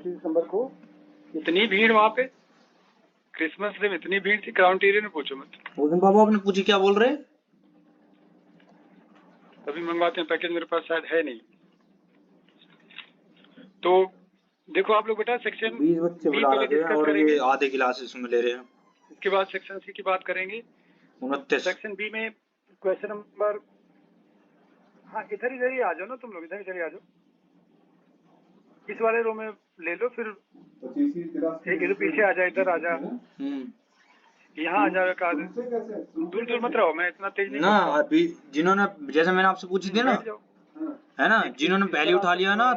दिसंबर को इतनी भीड़ वहाँ पे, क्रिसमस डे में इतनी भीड़ थी, क्राउन टेरियर में पूछो मत। उस दिन पापा आपने पूछी क्या बोल रहे? अभी मंगवाते हैं, पैकेज मेरे पास शायद है नहीं। तो देखो आप लोग बेटा, सेक्शन 20 बच्चे बुला रहे थे और ये आधे क्लासेस में ले रहे हैं। इसके बाद सेक्शन सी की बात करेंगे। 29 सेक्शन बी में क्वेश्चन नंबर, हाँ इधर ही आ जाओ ना तुम लोग, इधर ही आ जाओ, इस वाले रो में ले लो, फिर एक इधर पीछे आ जा, इधर आ जा, यहाँ आ जाओ। का दूर मत रहो, मैं इतना तेज नहीं ना। अभी जिन्होंने, जैसे मैंने आपसे पूछी थी ना, है ना, जिन्होंने पहले उठा लिया ना,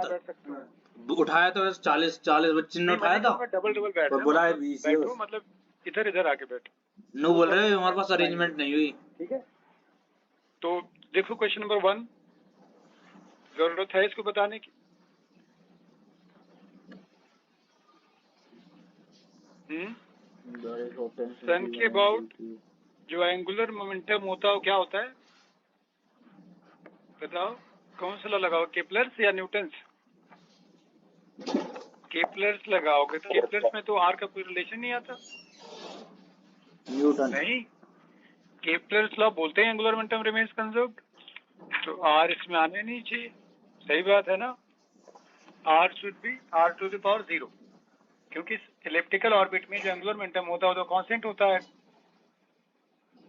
उठाया तो 40 बच्चे ने उठाया था, डबल बैठ बोला है 20 है, मतलब इधर आके बैठो। नो बोल रहे हमारे पास अरेंजमेंट नहीं हुई। ठीक है, तो देखो क्वेश्चन नंबर 1, जरूरत है इसको बताने की। सन के अबाउट जो एंगुलर मोमेंटम होता है वो क्या होता है बताओ? कौन सा लगाओ, केपलर्स या न्यूटन्स? केपलर्स लगाओगे तो केपलर्स में तो आर का कोई रिलेशन नहीं आता। न्यूटन नहीं, केपलर्स लॉ बोलते हैं एंगुलर मोमेंटम रिमेन्स कंजर्व्ड, तो आर इसमें आने नहीं चाहिए। सही बात है ना? R should be r to the power 0, क्योंकि इलिप्टिकल ऑर्बिट में जो एंगुलर मोमेंटम होता है वो तो कांस्टेंट होता है,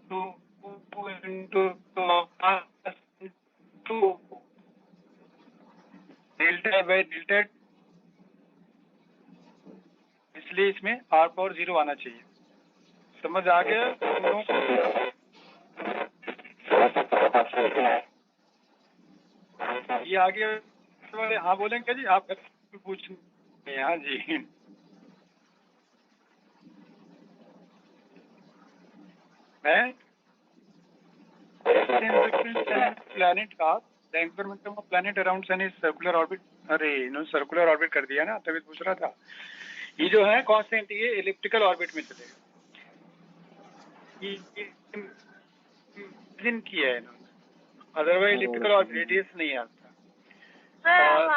तो डेल्टा बाय डेल्टा, इसलिए इसमें आर पावर 0 आना चाहिए। समझ आ गया तुम लोगों को? ये आगे वाले हाँ बोलेंगे जी, आप पूछ। हाँ जी, मैं planet path, the angular momentum of planet around sun is circular orbit। अरे इन्होंने सर्कुलर ऑर्बिट कर दिया ना, तभी पूछ रहा था। ये जो है कांस्टेंट, ये इलिप्टिकल ऑर्बिट में चलेगा। ये किया है इन्होंने, अदरवाइज इलिप्टिकल ऑर्बिट रेडियस नहीं आता।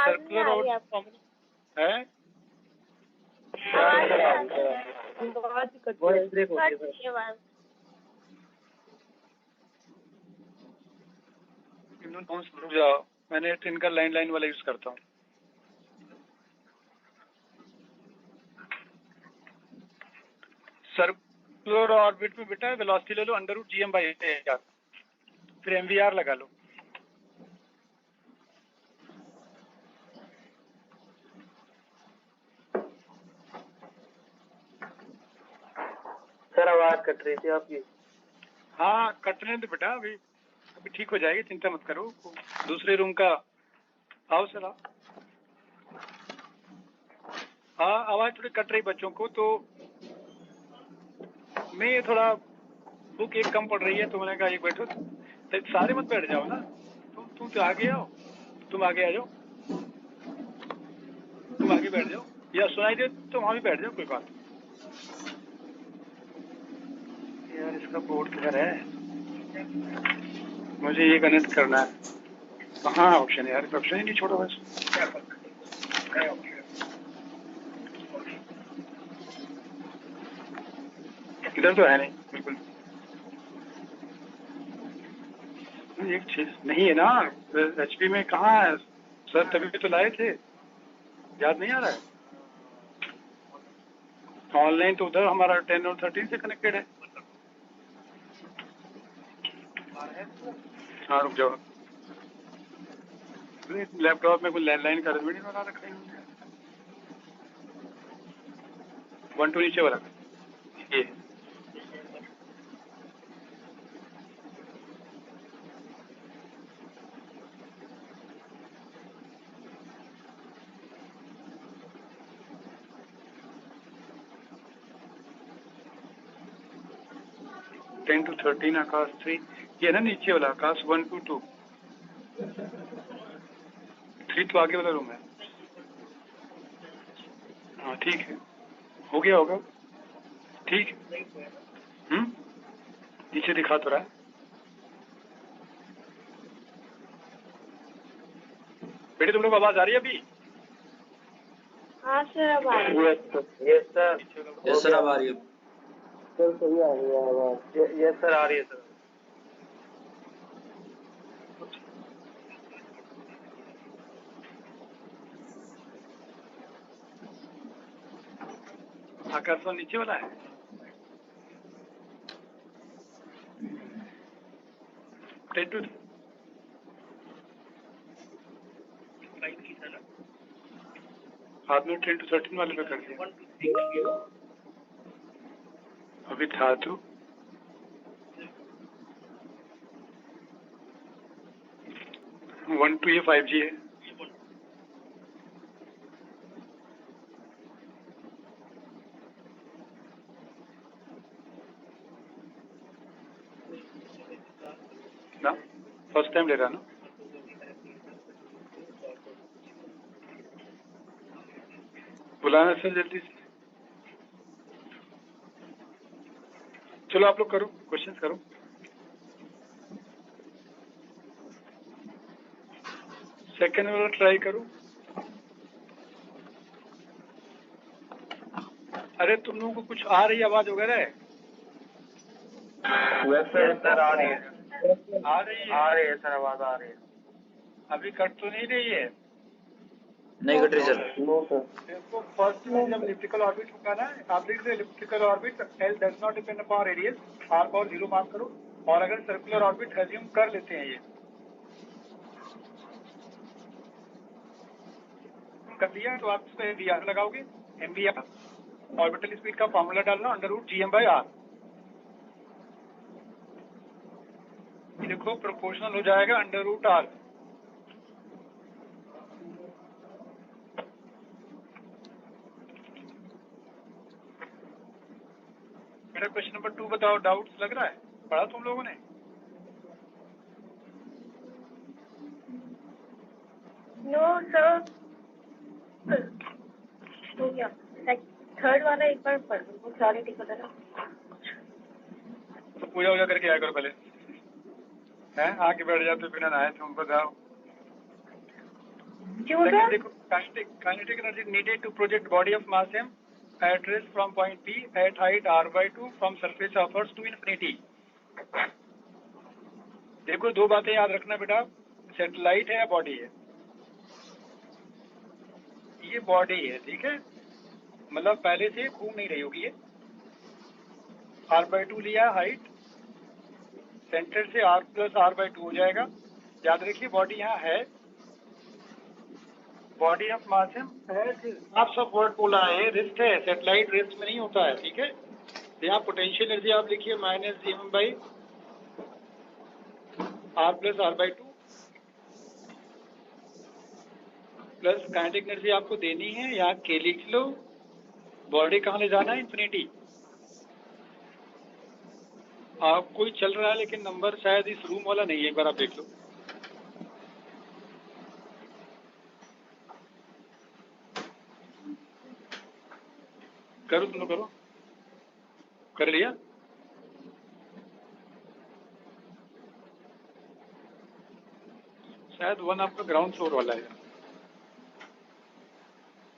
सर्कुलर ऑर्बिट है, जाओ, मैंने इनका लाइन वाला यूज करता हूँ। सर्कुलर ऑर्बिट में बेटा वेलोसिटी ले लो √gm/a, फिर mvr लगा लो। सर आवाज कट रही थी आपकी। हाँ कटने दो बेटा, अभी ठीक हो जाएगी, चिंता मत करो। दूसरे रूम का आओ सर आओ। हाँ आवाज थोड़ी कट रही बच्चों को, तो मैं ये थोड़ा बुक एक कम पड़ रही है, तो मैंने कहा ये बैठो, तो सारे मत बैठ जाओ ना, तुम तो आगे आओ, तुम आगे आ जाओ, तुम आगे बैठ जाओ, या सुनाई दे तो वहां भी बैठ जाओ, कोई बात। यार इसका बोर्ड किधर है, मुझे ये कनेक्ट करना है। कहाँ ऑप्शन है यार, ऑप्शन ही नहीं छोड़ो बस। इधर तो है नहीं बिल्कुल, एक चीज नहीं है ना एचपी में, कहाँ है सर? तभी तो लाए थे, याद नहीं आ रहा है? ऑनलाइन तो उधर हमारा 10 और 13 से कनेक्टेड है। हाँ रुक जाओ, लैपटॉप में कोई लैंडलाइन का रेजमेंट बना रखा है 1 2 नीचे वाला ये। टेन टू 13 आकाश 3, ये ना नीचे वाला आकाश 1 to 2, 3 तो आगे वाला रूम है। हाँ ठीक है, हो गया होगा ठीक। नीचे दिखा तो रहा है बेटे, तुम लोग आवाज आ रही है अभी? हाँ सर अब आ रही है। Yes sir. यस सर अब आ रही है। सर सही आ रही है आवाज। यस सर आ रही है सर। आकाश वाला नीचे वाला है। आपने 10 to 13 वाले पे कर दिया। अभी था तो 1 to ये 5G है। ना फर्स्ट टाइम ले रहा ना। बुलाना सर जल्दी से। चलो आप लोग करो, क्वेश्चंस करो। सेकंड वाला ट्राई करो। अरे तुम लोगों को कुछ आ रही आवाज वगैरह है? वैसे सर आ रही है। आ रही है सर आवाज आ रही है। अभी कट तो नहीं रही है? नहीं कट रही सर। No sir. देखो फर्स्ट में जब इलिप्टिकल ऑर्बिट होगा ना, आप लिख दो elliptical orbit L does not depend upon radius, r power 0 mark करो। और अगर सर्कुलर ऑर्बिट एज्यूम कर लेते हैं, ये कर लिया तो आप इसको एमबीआर लगाओगे। एमबीआर ऑर्बिटल स्पीड का फॉर्मूला डालना √gm/r। देखो प्रोपोर्शनल हो जाएगा √r। मेरा क्वेश्चन नंबर 2 बताओ, डाउट्स लग रहा है? पढ़ा तुम लोगों ने? नो सर हो गया। थर्ड वाला एक बार पढ़ लो, क्लैरिटी को जरा। तो पूजा वूजा करके आया करो पहले, हैं? आके बैठ जाते बिना नहाए, तुम बताओ। क्यों Second, सर? देखो kinetic energy needed to project body of mass m at rest from point P at height r/2 from surface of Earth to infinity। देखो दो बातें याद रखना बेटा, सैटेलाइट है या बॉडी है? ये बॉडी है, ठीक है। मतलब पहले से घूम नहीं रही होगी ये। r/2 लिया हाइट, सेंटर से r + r/2 हो जाएगा। याद रखिए बॉडी यहाँ है, बॉडी ऑफ मास है। आप सब वर्ड बोला है, रेस्ट है, सैटेलाइट रेस्ट में नहीं होता है, ठीक है। यहाँ पोटेंशियल एनर्जी आप लिखिए -gm/r + r/2 plus kinetic energy आपको देनी है, यहाँ के लिख लो। बॉडी कहाँ ले जाना है? इंफिनिटी। आप कोई चल रहा है लेकिन नंबर शायद इस रूम वाला नहीं है, एक बार आप देख लो। करो तुम लोग, करो, कर लिया? शायद 1 आपका ग्राउंड फ्लोर वाला है।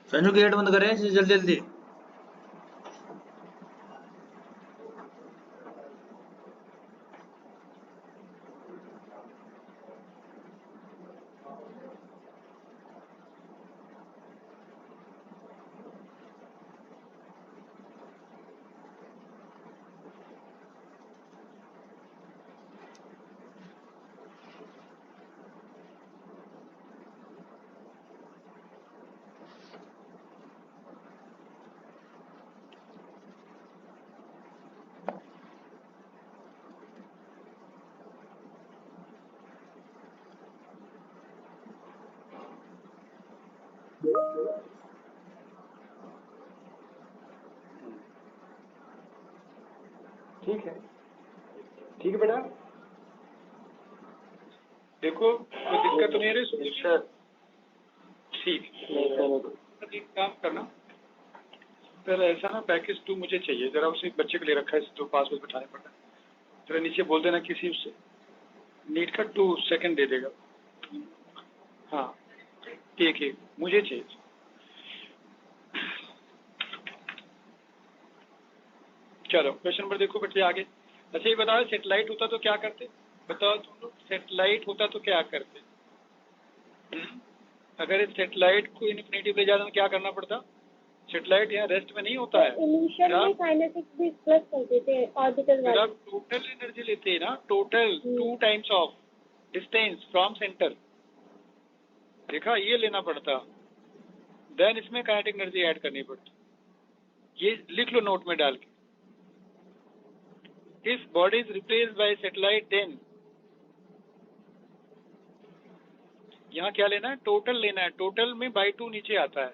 संजू गेट बंद करें जल्दी जल्दी। ठीक है, ठीक है बेटा। देखो कोई दिक्कत तो नहीं है सर? ठीक, एक काम करना सर, ऐसा ना पैकेज 2 मुझे चाहिए जरा, उसे बच्चे को ले रखा है तो पासवर्ड बिठाने पड़ता है। जरा नीचे बोल देना किसी से, नीट का 2 सेकंड दे देगा। हाँ एक मुझे चाहिए। चलो क्वेश्चन नंबर देखो बच्चे आगे। अच्छा ये बताओ सेटेलाइट होता तो क्या करते? बताओ तुम लोग, सेटेलाइट होता तो क्या करते? अगर इस सेटेलाइट को इन्फिनिटी ले जाना तो क्या करना पड़ता? सेटेलाइट यहाँ रेस्ट में नहीं होता है, इनिशियल में काइनेटिक्स भी प्लस करते थे ऑर्बिटल फिर वाले। आप टोटल एनर्जी लेते हैं ना, total 2 times of distance from centre. देखा, ये लेना पड़ता, देन इसमें काइनेटिक एनर्जी ऐड करनी पड़ती। ये लिख लो नोट में डाल के। If body is replaced by satellite then, यहाँ क्या लेना है? टोटल लेना है। टोटल में बाई 2 नीचे आता है,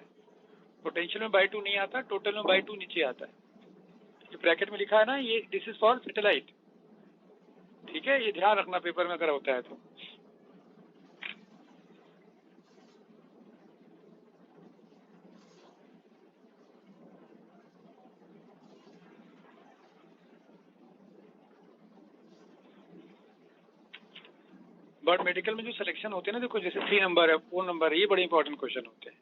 पोटेंशियल में बाई 2 नहीं आता, टोटल में बाई 2 नीचे आता है। जो ब्रैकेट में लिखा है ना, ये दिस इज फॉर सैटेलाइट। ठीक है, ये ध्यान रखना पेपर में अगर होता है तो। बट मेडिकल में जो सिलेक्शन होते हैं ना, देखो जैसे 3 नंबर है, 4 नंबर है, ये बड़े इंपॉर्टेंट क्वेश्चन होते हैं।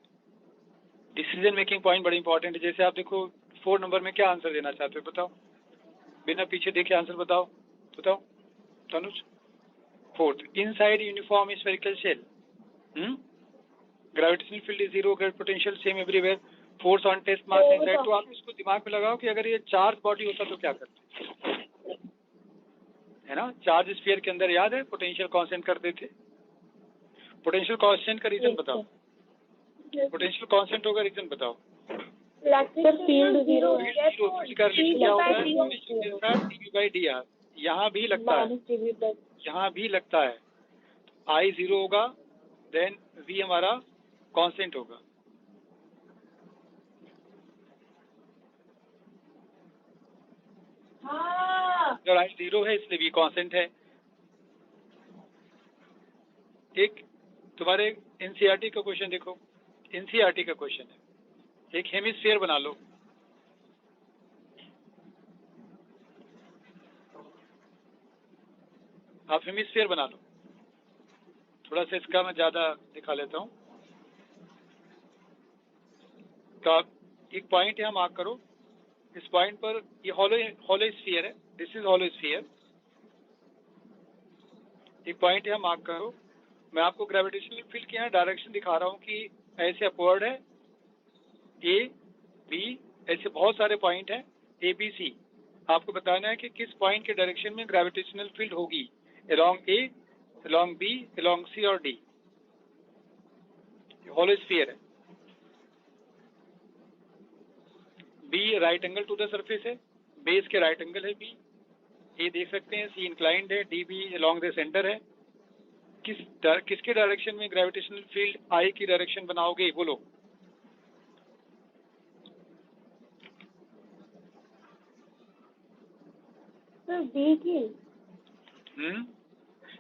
डिसीजन मेकिंग पॉइंट बड़ी इंपॉर्टेंट है। जैसे आप देखो 4 नंबर में क्या आंसर देना चाहते हो, बताओ, बिना पीछे देखे आंसर बताओ। बताओ Tanuj. 4th, inside uniform spherical shell, gravitational field is 0, gravitational potential same everywhere, force on test mass inside. तो आप इसको दिमाग में लगाओ कि अगर ये चार्ज बॉडी होता तो क्या करते, है ना? चार्ज स्फीयर के अंदर याद है पोटेंशियल कांस्टेंट करते थे। पोटेंशियल कांस्टेंट का रीजन बताओ। पोटेंशियल कांस्टेंट होगा, रीजन बताओ। इलेक्ट्रिक फील्ड 0 फील्ड का रिलेशन क्या होता है? dV/dr। यहाँ भी लगता है, यहाँ भी लगता है। I 0 होगा, देन V हमारा कांस्टेंट होगा। अगर I 0 है इसलिए V कांस्टेंट है। एक तुम्हारे एनसीईआरटी का क्वेश्चन देखो, एनसीईआरटी का क्वेश्चन है, एक हेमिस्फीयर बना लो। आप हेमिस्फीयर बना लो। थोड़ा सा इसका मैं ज्यादा दिखा लेता हूँ। तो आप एक पॉइंट यहाँ मार्क करो। इस पॉइंट पर ये हॉलो स्फीयर है, दिस इज हॉलो स्फीयर। एक पॉइंट यहाँ मार्क करो। मैं आपको ग्रेविटेशनल फील्ड की यहाँ डायरेक्शन दिखा रहा हूँ कि ऐसे अपवर्ड है, ए बी, ऐसे बहुत सारे पॉइंट हैं ए बी सी। आपको बताना है कि किस पॉइंट के डायरेक्शन में ग्रेविटेशनल फील्ड होगी, along A, along B, along C और डी। हॉलो स्फीयर है। B right angle to the surface है, बेस के राइट एंगल है बी। ए देख सकते हैं सी इंक्लाइंड है, D B along the centre है। किसके डायरेक्शन में ग्रेविटेशनल फील्ड आई की डायरेक्शन बनाओगे, बोलो। सर बी की।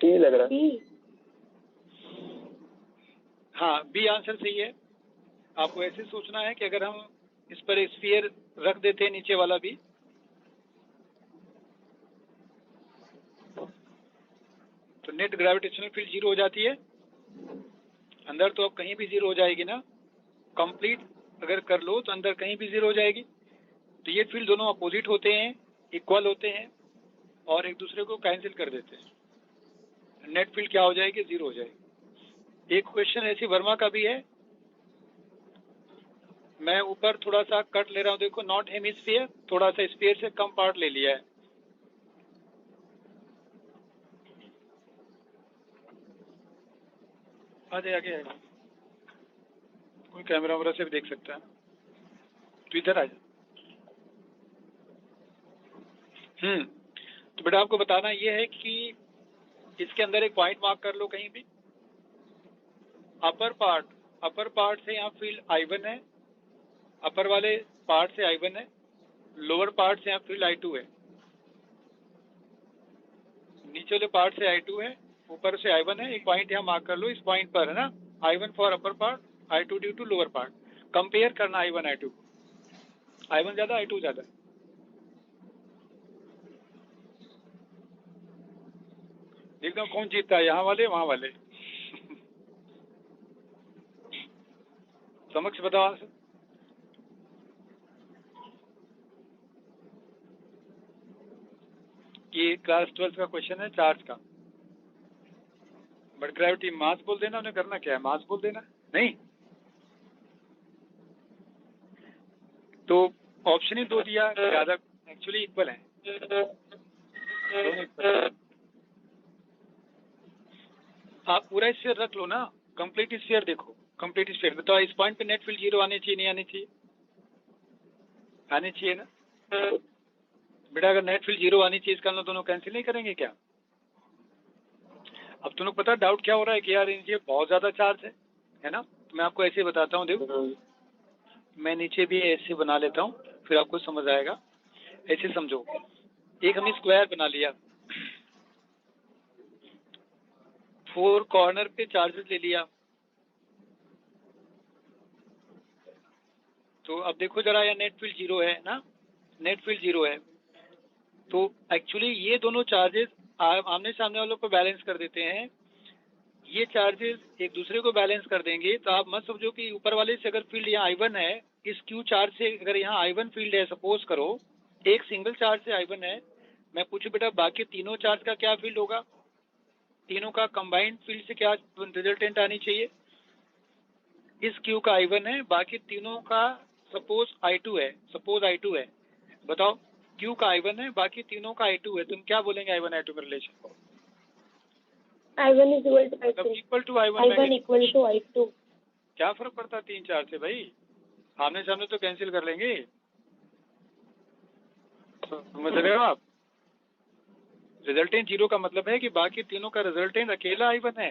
टी लग रहा है। बी। हाँ, बी आंसर सही है। आपको ऐसे सोचना है कि अगर हम इस पर स्फीयर रख देते हैं, नीचे वाला भी, तो नेट ग्रेविटेशनल फील्ड 0 हो जाती है। अंदर तो अब कहीं भी 0 हो जाएगी ना, कंप्लीट अगर कर लो तो अंदर कहीं भी 0 हो जाएगी। तो ये फील्ड दोनों अपोजिट होते हैं, इक्वल होते हैं और एक दूसरे को कैंसिल कर देते हैं। नेट फील्ड क्या हो जाएगी, 0 हो जाएगी। एक क्वेश्चन ऐसी वर्मा का भी है, मैं ऊपर थोड़ा सा कट ले रहा हूँ, देखो, नॉट हेमिस्फीयर, थोड़ा सा स्फीयर से कम पार्ट ले लिया है। आगे आगे आगे, कोई कैमरा वगैरह से भी देख सकता है, तो इधर आ जा। तो बेटा आपको बताना ये है कि इसके अंदर एक पॉइंट मार्क कर लो कहीं भी। अपर पार्ट से यहाँ फील्ड I1 है, अपर वाले पार्ट से I1 है, लोअर पार्ट से यहाँ फील्ड I2 है। नीचे वाले पार्ट से I2 है, ऊपर से I1 है। एक पॉइंट यहाँ मार्क कर लो, इस पॉइंट पर है ना, I1 for upper part, I2 due to lower part. Compare करना I1 I2, I1 ज्यादा I2 ज्यादा। देखना कौन जीतता है, यहाँ वाले वहां वाले। समक्ष बताओ आंसर। ये क्लास 12 का क्वेश्चन है चार्ज का, बट ग्रेविटी मास बोल देना, उन्हें करना क्या है, मास बोल देना नहीं। तो ऑप्शन ही दो दिया, ज्यादा एक्चुअली इक्वल है, दोनों इक्वल है। आप पूरा स्फीयर रख लो ना, कंप्लीट स्फीयर देखो, कंप्लीट स्फीयर बताओ इस पॉइंट पे नेट फील्ड 0 आने चाहिए नहीं आने चाहिए, आने चाहिए ना बेटा। अगर नेट फील्ड 0 आनी चाहिए, इसका हम दोनों कैंसिल नहीं करेंगे क्या? अब तुम्हें पता डाउट क्या हो रहा है कि यार ये बहुत ज्यादा चार्ज है ना। तो मैं आपको ऐसे बताता हूँ, देखो मैं नीचे भी ऐसे बना लेता हूँ, फिर आपको समझ आएगा। ऐसे समझो, एक हमने स्क्वायर बना लिया, 4 कॉर्नर पे चार्जेस ले लिया। तो अब देखो जरा, यह नेट फील्ड 0 है ना, नेट फील्ड 0 है। तो एक्चुअली ये दोनों चार्जेस आमने सामने वालों को बैलेंस कर देते हैं। ये चार्जेस एक दूसरे को बैलेंस कर देंगे। तो आप मत समझो कि ऊपर वाले से अगर फील्ड यहाँ I1 है, इस Q चार्ज से अगर यहाँ I1 फील्ड है, सपोज करो एक सिंगल चार्ज से I1 है, मैं पूछूं बेटा बाकी तीनों चार्ज का क्या फील्ड होगा, तीनों का कंबाइंड फील्ड से क्या रिजल्टेंट आनी चाहिए। इस Q का I1 है, बाकी तीनों का सपोज I2 है, सपोज I2 है। बताओ Q का I1 है, बाकी तीनों का I2 है, तुम क्या बोलेंगे I1 I2 में रिलेशन? I1 is equal to I2. Equal to I1 I1 equal to I2. क्या फर्क पड़ता है 3 4 से भाई, आमने सामने तो कैंसिल कर लेंगे, समझ रहे हो आप। रिजल्टेंट 0 का मतलब है कि बाकी तीनों का रिजल्टेंट अकेला I1 है।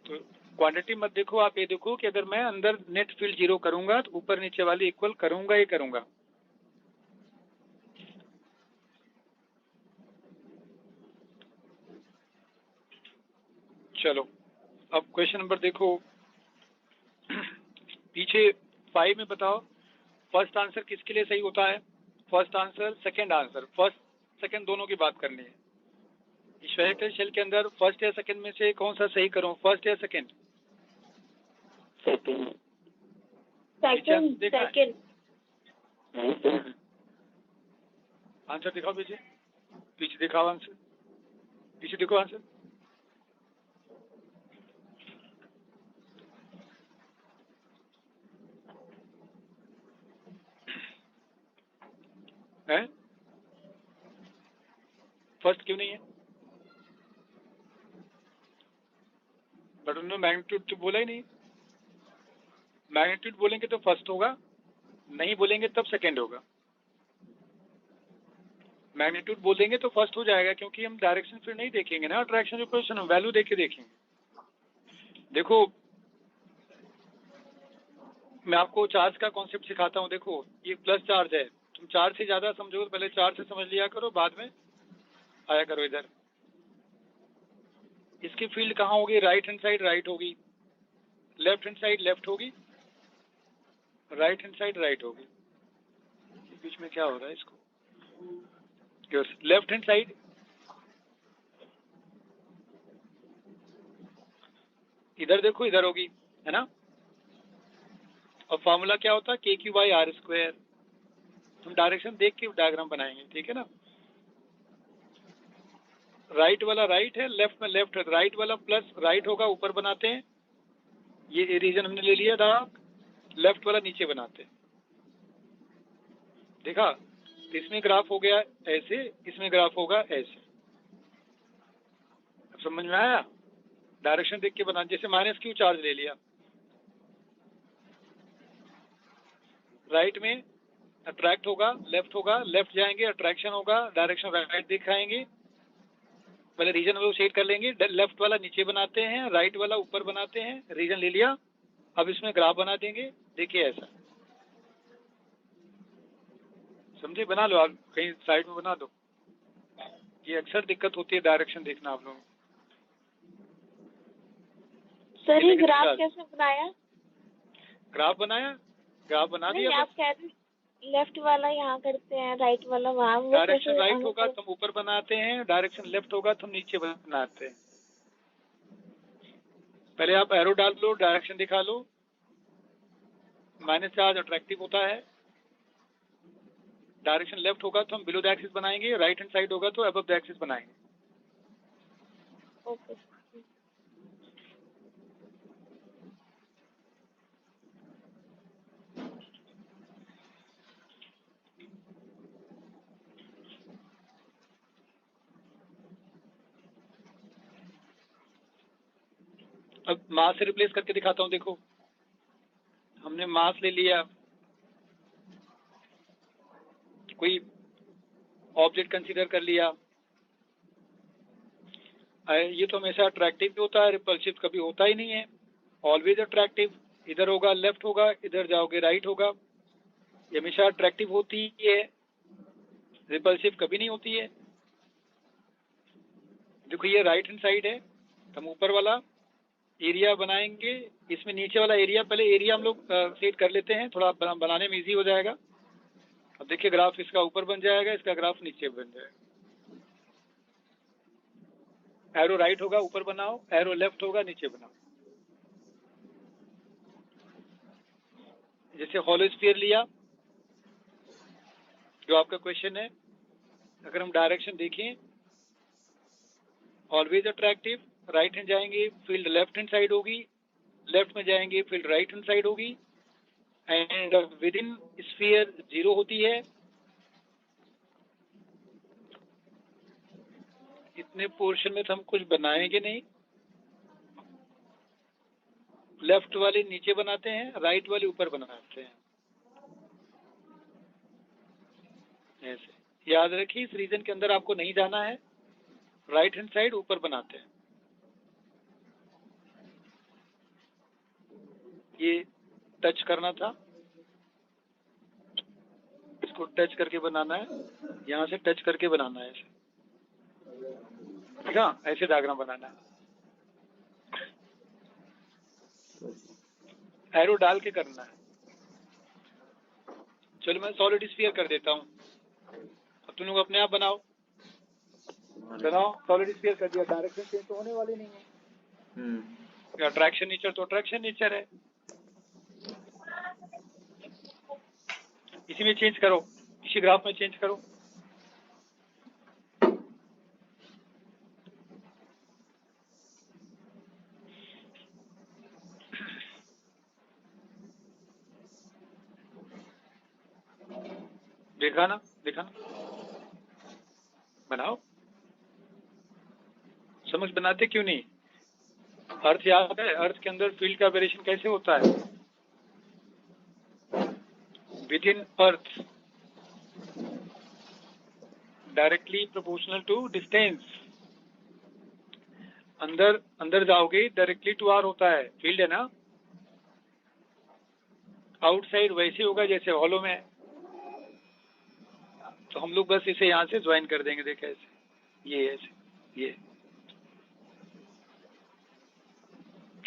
तो क्वांटिटी मत देखो, आप ये देखो कि अगर मैं अंदर नेट फील्ड 0 करूंगा तो ऊपर नीचे वाली इक्वल करूंगा ही करूंगा। चलो अब क्वेश्चन नंबर देखो, पीछे 5 में बताओ फर्स्ट आंसर किसके लिए सही होता है। First answer, second answer, first second दोनों की बात करनी है। स्फेरिकल शेल के अंदर फर्स्ट या सेकंड में से कौन सा सही करूं, फर्स्ट या सेकंड? Second. आंसर दिखाओ पीछे, पीछे दिखाओ आंसर, पीछे देखो आंसर। है फर्स्ट क्यों नहीं है? बट उन्होंने मैग्नीट्यूड तो बोला ही नहीं। मैग्नीट्यूड बोलेंगे तो फर्स्ट होगा, नहीं बोलेंगे तब सेकंड होगा। मैग्नीट्यूड बोल देंगे तो फर्स्ट हो जाएगा, क्योंकि हम डायरेक्शन फिर नहीं देखेंगे ना, अट्रैक्शन रिपल्शन वैल्यू देख के देखेंगे। देखो मैं आपको चार्ज का कॉन्सेप्ट सिखाता हूँ। देखो ये प्लस चार्ज है, तुम चार्ज से ज्यादा समझो तो पहले चार्ज से समझ लिया करो, बाद में आया करो इधर। इसकी फील्ड कहाँ होगी, राइट हैंड साइड राइट होगी, लेफ्ट हैंड साइड लेफ्ट होगी, राइट हैंड साइड राइट होगी। बीच में क्या हो रहा है इसको, लेफ्ट हैंड साइड इधर देखो इधर होगी, है ना। और फॉर्मूला क्या होता है, KQ/R²। हम डायरेक्शन देख के डायग्राम बनाएंगे, ठीक है ना। राइट वाला राइट है, लेफ्ट में लेफ्ट है, राइट वाला प्लस राइट होगा ऊपर बनाते हैं, ये रीजन हमने ले लिया था। लेफ्ट वाला नीचे बनाते हैं, देखा। इसमें ग्राफ हो गया ऐसे, इसमें ग्राफ होगा ऐसे। अब समझ में आया, डायरेक्शन देख के बना। जैसे -Q चार्ज ले लिया, राइट में अट्रैक्ट होगा, लेफ्ट होगा, लेफ्ट जाएंगे अट्रैक्शन होगा, डायरेक्शन राइट दिखाएंगे। पहले रीजन वाला सेट कर लेंगे, लेफ्ट वाला नीचे बनाते हैं, राइट वाला ऊपर बनाते हैं, रीजन ले लिया। अब इसमें ग्राफ बना देंगे, देखिए ऐसा, समझे। बना लो आप, कहीं साइड में बना दो। ये अक्सर दिक्कत होती है डायरेक्शन देखना आप लोगों को। सर ये ग्राफ कैसे बनाया? ग्राफ बनाया, ग्राफ बना दिया। आप कह रहे लेफ्ट वाला यहाँ करते हैं, राइट वाला वहाँ, डायरेक्शन राइट होगा तो हम ऊपर बनाते हैं, डायरेक्शन लेफ्ट होगा तो हम नीचे बनाते हैं। पहले आप एरो डाल लो, डायरेक्शन दिखा लो। माइनस चार्ज अट्रैक्टिव होता है, डायरेक्शन लेफ्ट होगा तो हम बिलो द एक्सिस बनाएंगे, राइट हैंड साइड होगा तो अबव द एक्सिस बनाएंगे। ओके। अब मास से रिप्लेस करके दिखाता हूँ। देखो हमने मास ले लिया, कोई ऑब्जेक्ट कंसीडर कर लिया। ये तो हमेशा अट्रैक्टिव भी होता है, रिपल्सिव कभी होता ही नहीं है। ऑलवेज अट्रैक्टिव, इधर होगा लेफ्ट होगा, इधर जाओगे राइट होगा। ये हमेशा अट्रैक्टिव होती है, रिपल्सिव कभी नहीं होती है। देखो ये राइट हैंड साइड है, हम ऊपर वाला एरिया बनाएंगे। इसमें नीचे वाला एरिया, पहले एरिया हम लोग सेट कर लेते हैं, थोड़ा बनाने में इजी हो जाएगा। अब देखिए ग्राफ इसका ऊपर बन जाएगा, इसका ग्राफ नीचे बन जाएगा। एरो राइट होगा ऊपर बनाओ, एरो लेफ्ट होगा नीचे बनाओ। जैसे हॉलो स्फीयर लिया जो आपका क्वेश्चन है, अगर हम डायरेक्शन देखें ऑलवेज अट्रैक्टिव, राइट हैंड जाएंगे फील्ड लेफ्ट हैंड साइड होगी, लेफ्ट में जाएंगे फील्ड राइट हैंड साइड होगी। एंड विद इन स्फीयर 0 होती है। इतने पोर्शन में तो हम कुछ बनाएंगे नहीं, लेफ्ट वाले नीचे बनाते हैं, राइट वाले ऊपर बनाते हैं। ऐसे याद रखिए, इस रीजन के अंदर आपको नहीं जाना है, राइट हैंड साइड ऊपर बनाते हैं। ये टच करना था, इसको टच करके बनाना है, यहाँ से टच करके बनाना है ऐसे, ठीक है? ऐसे डायग्राम बनाना है, एरो डाल के करना है। चलो मैं सॉलिड स्फीयर कर देता हूँ, अब तुम लोग अपने आप बनाओ। सॉलिड स्फीयर कर दिया, डायरेक्शन चेंज तो होने वाली नहीं है। अट्रैक्शन नेचर तो अट्रैक्शन नेचर है, इसी में चेंज करो, इसी ग्राफ में चेंज करो। देखा ना, देखा ना, बनाओ। समझ बनाते क्यों नहीं? अर्थ याद है, अर्थ के अंदर फील्ड का वेरिएशन कैसे होता है? Within earth directly proportional to distance. अंदर अंदर जाओगे डायरेक्टली टू आर होता है, फील्ड है ना। आउटसाइड वैसे होगा जैसे हॉलो में, तो हम लोग बस इसे यहाँ से ज्वाइन कर देंगे। देखे ऐसे, ये ऐसे, ये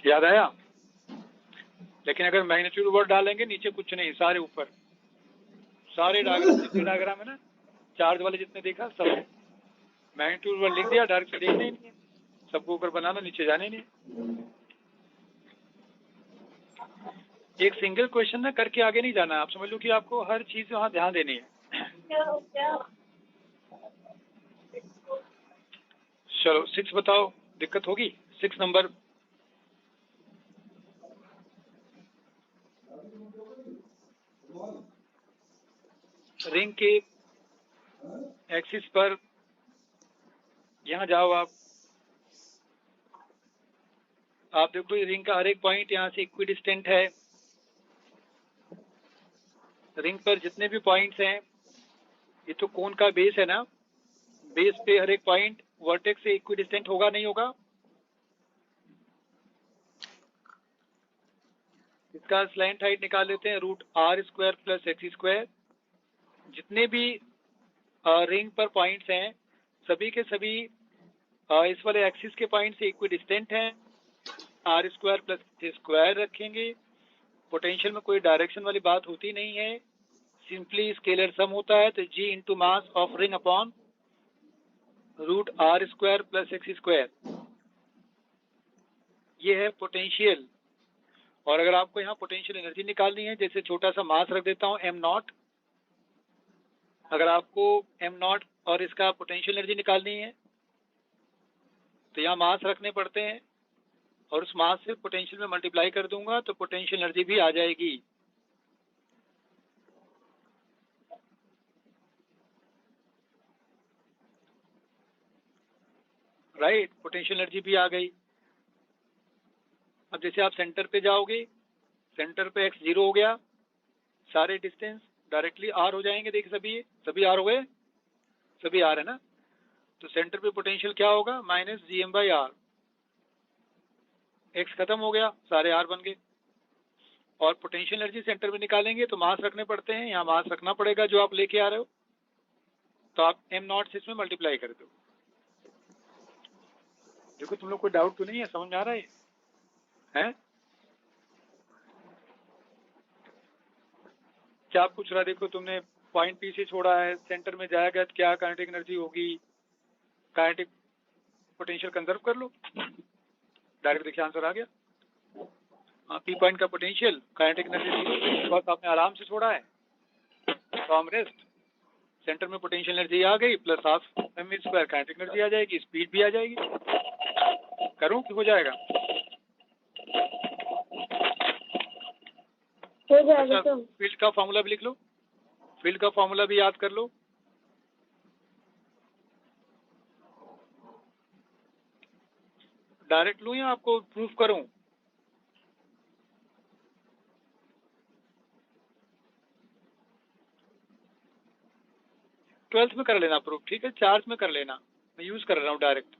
याद आया? लेकिन अगर मैग्नीट्यूड वर्ड डालेंगे नीचे कुछ नहीं, सारे ऊपर, सारे डायग्राम जितने डायग्राम है ना, चार्ज वाले जितने देखा सब मैग्नीट्यूड वर्ड लिख दिया, डायरेक्ट देखना ही नहीं है, सबको ऊपर बनाना, नीचे जाने नहीं। एक सिंगल क्वेश्चन ना करके आगे नहीं जाना, आप समझ लो कि आपको हर चीज वहां ध्यान देनी है। चलो 6 बताओ, दिक्कत होगी? 6 नंबर, रिंग के एक्सिस पर यहाँ जाओ आप देखो रिंग का हर एक पॉइंट यहाँ से इक्विडिस्टेंट है। रिंग पर जितने भी पॉइंट्स हैं, ये तो कोन का बेस है ना, बेस पे हर एक पॉइंट वर्टेक्स से इक्विडिस्टेंट होगा नहीं होगा? इसका स्लैंट हाइट निकाल लेते हैं, √r² + x²। जितने भी रिंग पर पॉइंट्स हैं सभी के सभी इस वाले एक्सिस के पॉइंट से इक्विडिस्टेंट हैं, r² + a² रखेंगे। पोटेंशियल में कोई डायरेक्शन वाली बात होती नहीं है, सिंपली स्केलर सम होता है, तो g into mass of ring upon √r² + x²। ये है पोटेंशियल। और अगर आपको यहाँ पोटेंशियल एनर्जी निकालनी है, जैसे छोटा सा मास रख देता हूँ m0, अगर आपको m नॉट और इसका पोटेंशियल एनर्जी निकालनी है तो यहाँ मास रखने पड़ते हैं और उस मास से पोटेंशियल में मल्टीप्लाई कर दूंगा तो पोटेंशियल एनर्जी भी आ जाएगी। राइट, पोटेंशियल एनर्जी भी आ गई। अब जैसे आप सेंटर पे जाओगे, सेंटर पे x 0 हो गया, सारे डिस्टेंस डायरेक्टली r हो जाएंगे। देखिए सभी r हो गए, सभी r है ना, तो सेंटर पे पोटेंशियल क्या होगा, माइनस GM/r। x खत्म हो गया, सारे r बन गए। और पोटेंशियल एनर्जी सेंटर में निकालेंगे तो मास रखने पड़ते हैं, यहाँ मास रखना पड़ेगा जो आप लेके आ रहे हो, तो आप m नॉट से इसमें मल्टीप्लाई कर दो। देखो तुम लोग कोई डाउट तो नहीं है, समझ में आ रहा है? क्या पूछ रहा है? देखो तुमने पॉइंट पी से छोड़ा है, सेंटर में जाएगा तो क्या काइनेटिक एनर्जी होगी, काइनेटिक पोटेंशियल कंजर्व कर लो, डायरेक्ट देखिए आंसर आ गया। पी पॉइंट का पोटेंशियल काइनेटिक एनर्जी बिकॉज आपने आराम से छोड़ा है, फ्रॉम रेस्ट सेंटर में पोटेंशियल एनर्जी आ गई plus half mv² kinetic energy आ जाएगी, स्पीड भी आ जाएगी। करूं कि हो जाएगा? हो जाएगा। अच्छा, फील्ड का फॉर्मूला भी लिख लो, फील्ड का फॉर्मूला भी याद कर लो। डायरेक्ट लूं या आपको प्रूफ करूं? ट्वेल्थ में कर लेना प्रूफ, ठीक है, चार्ज में कर लेना, मैं यूज कर रहा हूं डायरेक्ट।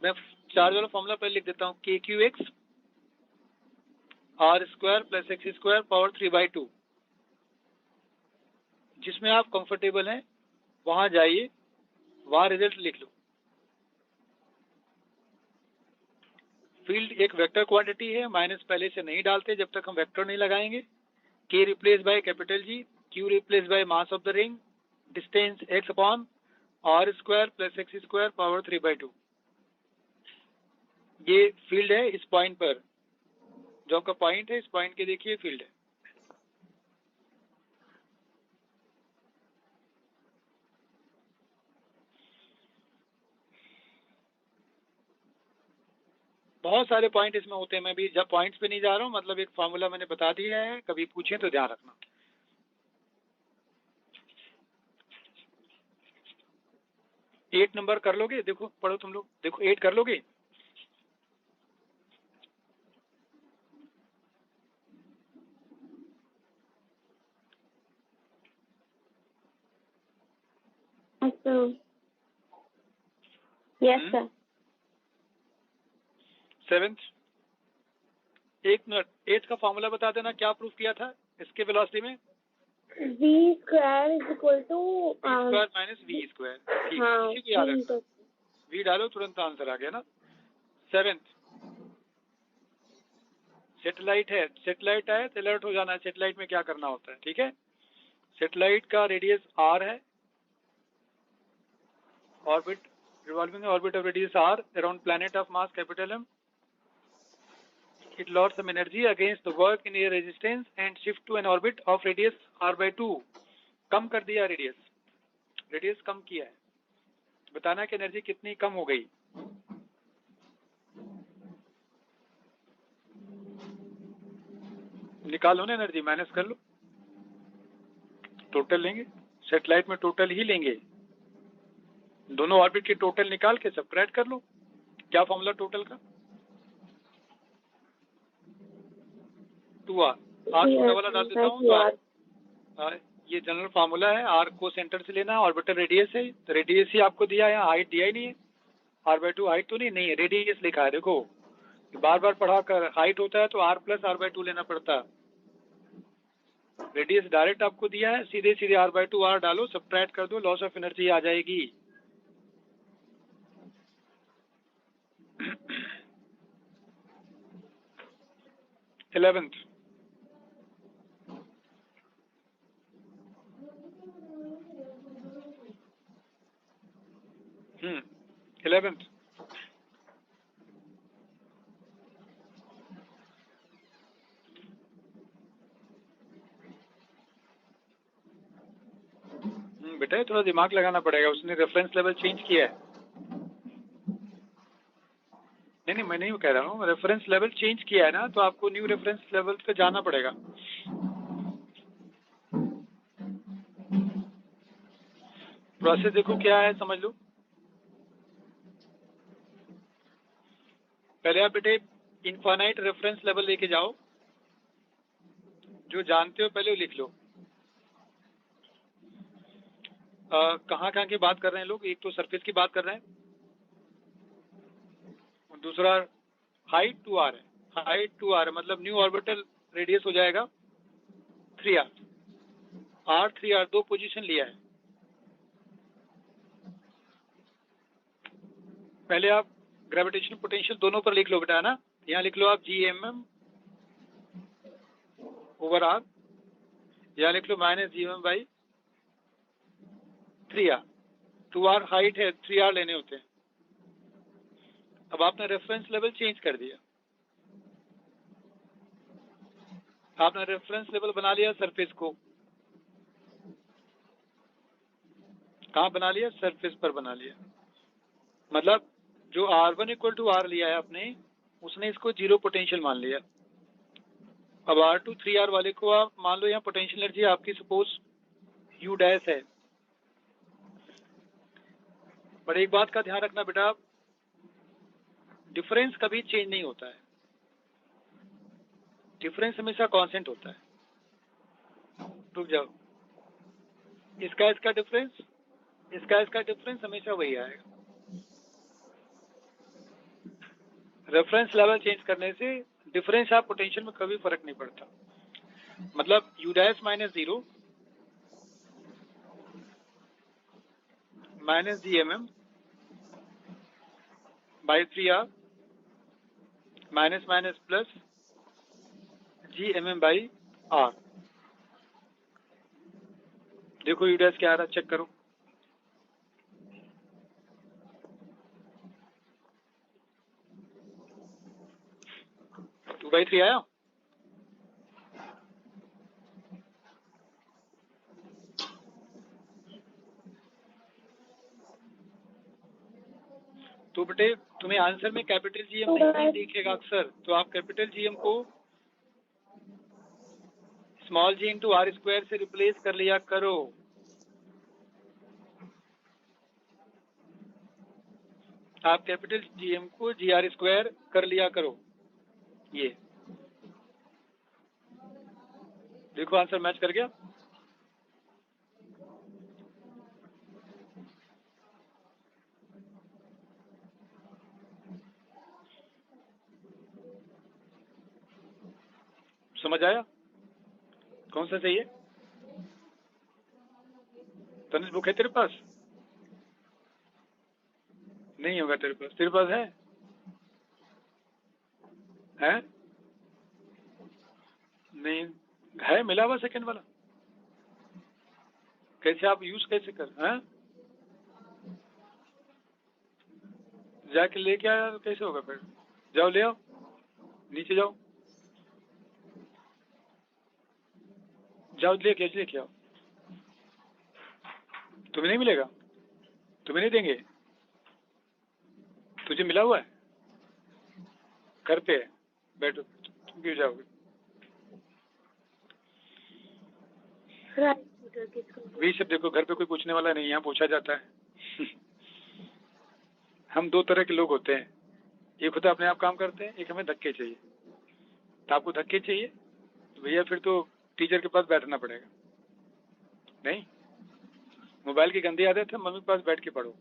मैं चार्ज वाला फॉर्मूला पहले लिख देता हूं, KQX r² + x² पावर 3/2। जिसमें आप कंफर्टेबल हैं वहां जाइए, वहां रिजल्ट लिख लो। फील्ड एक वेक्टर क्वांटिटी है, माइनस पहले से नहीं डालते जब तक हम वेक्टर नहीं लगाएंगे। K replace by capital G, Q replace by mass of the ring, distance x upon r² + x² power 3/2। ये फील्ड है इस पॉइंट पर, जो आपका पॉइंट है, इस पॉइंट के देखिए फील्ड है। बहुत सारे पॉइंट इसमें होते हैं, मैं भी जब पॉइंट्स पे नहीं जा रहा हूँ, मतलब एक फार्मूला मैंने बता दिया है, कभी पूछे तो ध्यान रखना। एट नंबर कर लोगे? देखो पढ़ो तुम लोग, देखो 8 कर लोगे? Yes sir. 7th, 1 मिनट, 8 का फॉर्मूला बता देना, क्या प्रूफ किया था इसके वेलोसिटी में? v² = v² - v²। ठीक, हाँ, इसी को याद रखना, v डालो तुरंत आंसर आ गया ना। 7th, सेटेलाइट है, सेटेलाइट आया तो अलर्ट हो जाना है, सेटेलाइट में क्या करना होता है, ठीक है। सेटेलाइट का रेडियस r है, orbit revolving orbit of radius r around planet of mass capital M. It lost some energy against the work in air resistance and shift to an orbit of radius r/2। कम कर दिया radius कम किया है, बताना कि energy कितनी कम हो गई। निकालो ना एनर्जी, माइनस कर लो, टोटल लेंगे, सैटेलाइट में टोटल ही लेंगे, दोनों ऑर्बिट के टोटल निकाल के सबट्रैक्ट कर लो। क्या फॉर्मूला टोटल का? 2r, r छोटा वाला डाल देता हूँ तो r, ये जनरल फार्मूला है, r को सेंटर से लेना, ऑर्बिटल रेडियस है, तो रेडियस ही आपको दिया है, हाइट दिया ही नहीं है, r/2 हाइट तो नहीं है, रेडियस लिखा है। देखो बार बार पढ़ा कर, हाइट होता है तो r + r/2 लेना पड़ता है, रेडियस डायरेक्ट आपको दिया है, सीधे सीधे r/2 r डालो, सबट्रैक्ट कर दो, लॉस ऑफ एनर्जी आ जाएगी। इलेवेंथ, 11th, बेटा थोड़ा दिमाग लगाना पड़ेगा, उसने रेफरेंस लेवल चेंज किया है। नहीं मैं नहीं कह रहा हूँ, रेफरेंस लेवल चेंज किया है ना, तो आपको न्यू रेफरेंस लेवल पे जाना पड़ेगा। प्रोसेस देखो क्या है, समझ लो। पहले आप बेटे इनफाइनाइट रेफरेंस लेवल लेके जाओ, जो जानते हो पहले वो लिख लो। कहाँ की बात कर रहे हैं लोग? एक तो सरफेस की बात कर रहे हैं, और दूसरा हाइट टू आर है। हाइट टू आर मतलब न्यू ऑर्बिटल रेडियस हो जाएगा 3r। r 3r दो पोजीशन लिया है। पहले आप ग्रेविटेशनल पोटेंशियल दोनों पर लिख लो बेटा, है ना। यहाँ लिख लो आप GMM ओवर r, यहाँ लिख लो minus GMM by 3r। 2r height है, 3r लेने होते हैं। अब आपने रेफरेंस लेवल चेंज कर दिया, आपने रेफरेंस लेवल बना लिया सरफेस को। कहाँ बना लिया? सरफेस पर बना लिया। मतलब जो R1 इक्वल टू R लिया है आपने, उसने इसको 0 पोटेंशियल मान लिया। अब R2 3R वाले को आप मान लो यहाँ पोटेंशियल एनर्जी आपकी सपोज U डैश है। पर एक बात का ध्यान रखना बेटा, डिफरेंस कभी चेंज नहीं होता है, डिफरेंस हमेशा कांस्टेंट होता है। रुक जाओ, इसका डिफरेंस, इसका डिफरेंस हमेशा वही आएगा। रेफरेंस लेवल चेंज करने से डिफरेंस ऑफ पोटेंशियल में कभी फर्क नहीं पड़ता। मतलब U dash minus 0 minus GMM by 3R minus minus plus GMM by R। देखो U डैश क्या आ रहा है, चेक करो। टू बाई 3 आया। तो बेटे तुम्हें आंसर में कैपिटल GM नहीं दिखेगा अक्सर, तो आप कैपिटल GM को small g into R square से रिप्लेस कर लिया करो। आप कैपिटल GM को GR स्क्वायर कर लिया करो। ये देखो आंसर मैच कर गया। समझ आया? कौन सा चाहिए? तनिष बुक है तेरे पास? नहीं होगा तेरे पास, तेरे पास है? हैं? नहीं है, मिला हुआ सेकंड वाला। कैसे आप यूज कैसे कर? हैं? जाके लेके आया तो कैसे होगा फिर? जाओ ले आओ, नीचे जाओ, जाओ लेके आओ। तुम्हें नहीं मिलेगा, तुम्हें नहीं देंगे, तुझे मिला हुआ है, घर पे है, बैठो, तुम क्यों जाओगे? वही सब देखो, घर पे कोई पूछने वाला नहीं, यहाँ पूछा जाता है। हम दो तरह के लोग होते हैं, एक होता है अपने आप काम करते हैं, एक हमें धक्के चाहिए। तो आपको धक्के चाहिए तो भैया फिर तो टीचर के पास बैठना पड़ेगा। नहीं, मोबाइल की गंदी आदत है, मम्मी के पास बैठ के पढ़ो,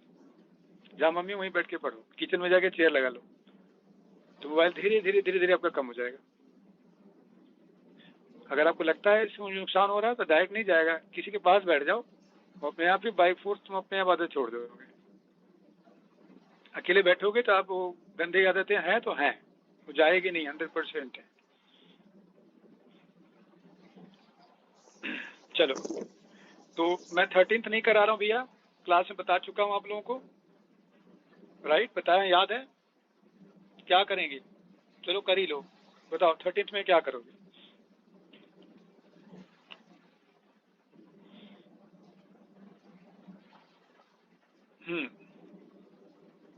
जहाँ मम्मी वहीं बैठ के पढ़ो, किचन में जाके चेयर लगा लो, तो मोबाइल धीरे धीरे आपका कम हो जाएगा। अगर आपको लगता है इसमें मुझे नुकसान हो रहा है तो डायरेक्ट नहीं जाएगा, किसी के पास बैठ जाओ, अपने आप ही बाई फोर्स तुम अपने आप आदत छोड़ दोगे। अकेले बैठोगे तो आप वो गंदे आदतें हैं तो हैं, वो जाएगी नहीं, 100% है। चलो, तो मैं 13th नहीं करा रहा हूँ भैया, क्लास में बता चुका हूँ आप लोगों को, राइट? बताया, याद है क्या करेंगे? चलो कर ही लो, बताओ 13th में क्या करोगे?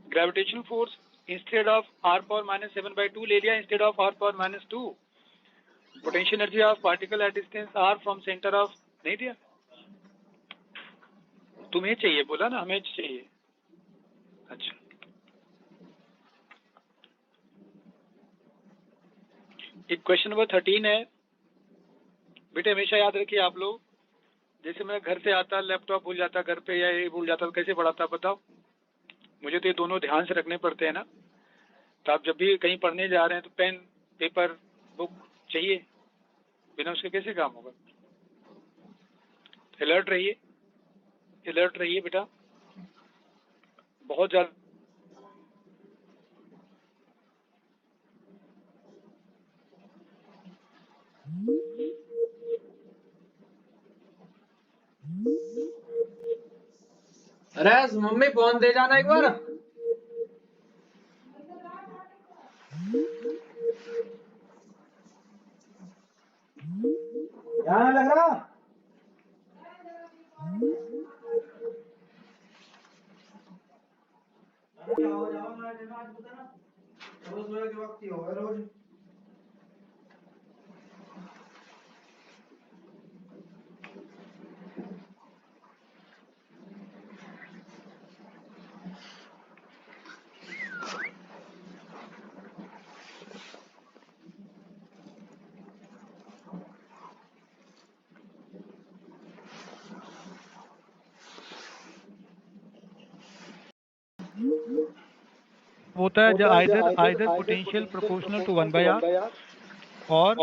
Gravitational force instead of r power minus 7/2 ले लिया instead of r power minus 2। Potential energy of particle at distance r from centre of नहीं दिया। तुम्हें चाहिए बोला ना, हमें चाहिए। अच्छा, एक क्वेश्चन नंबर 13 है बेटे। हमेशा याद रखिए आप लोग, जैसे मैं घर से आता लैपटॉप भूल जाता घर पे या ये भूल जाता तो कैसे पढ़ाता बताओ। मुझे तो ये दोनों ध्यान से रखने पड़ते हैं ना। तो आप जब भी कहीं पढ़ने जा रहे हैं तो पेन पेपर बुक चाहिए, बिना उसके कैसे काम होगा। अलर्ट रहिए, अलर्ट रहिए बेटा, बहुत ज्यादा। अरे मम्मी फोन दे जाना एक बार। यहाँ लग रहा रोज रोज होता है either potential proportional to 1/r और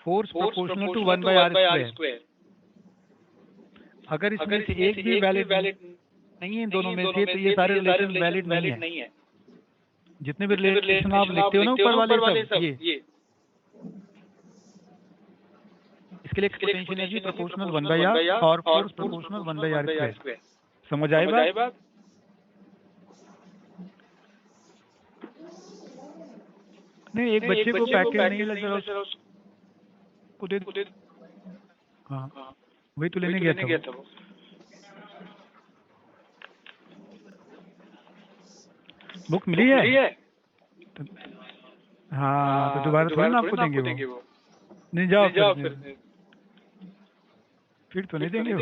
force proportional to 1/r square. अगर इसमें से एक भी वैलिड नहीं है इन दोनों में से, तो ये सारे रिलेशन वैलिड नहीं है। जितने भी रिलेशन आप लिखते हो ना ऊपर वाले सब ये इसके लिए पोटेंशियल एनर्जी प्रोपोर्शनल 1/r और फोर्स प्रोपोर्शनल 1/r स्क्वायर। समझ आए बात? नहीं, एक बच्चे को पैकेट नहीं लग रहा उसको दे दो। हाँ वही तो लेने गया था वो। बुक मिली है? हाँ तो दोबारा थोड़ी ना आपको देंगे वो। नहीं जाओ फिर तो नहीं देंगे वो।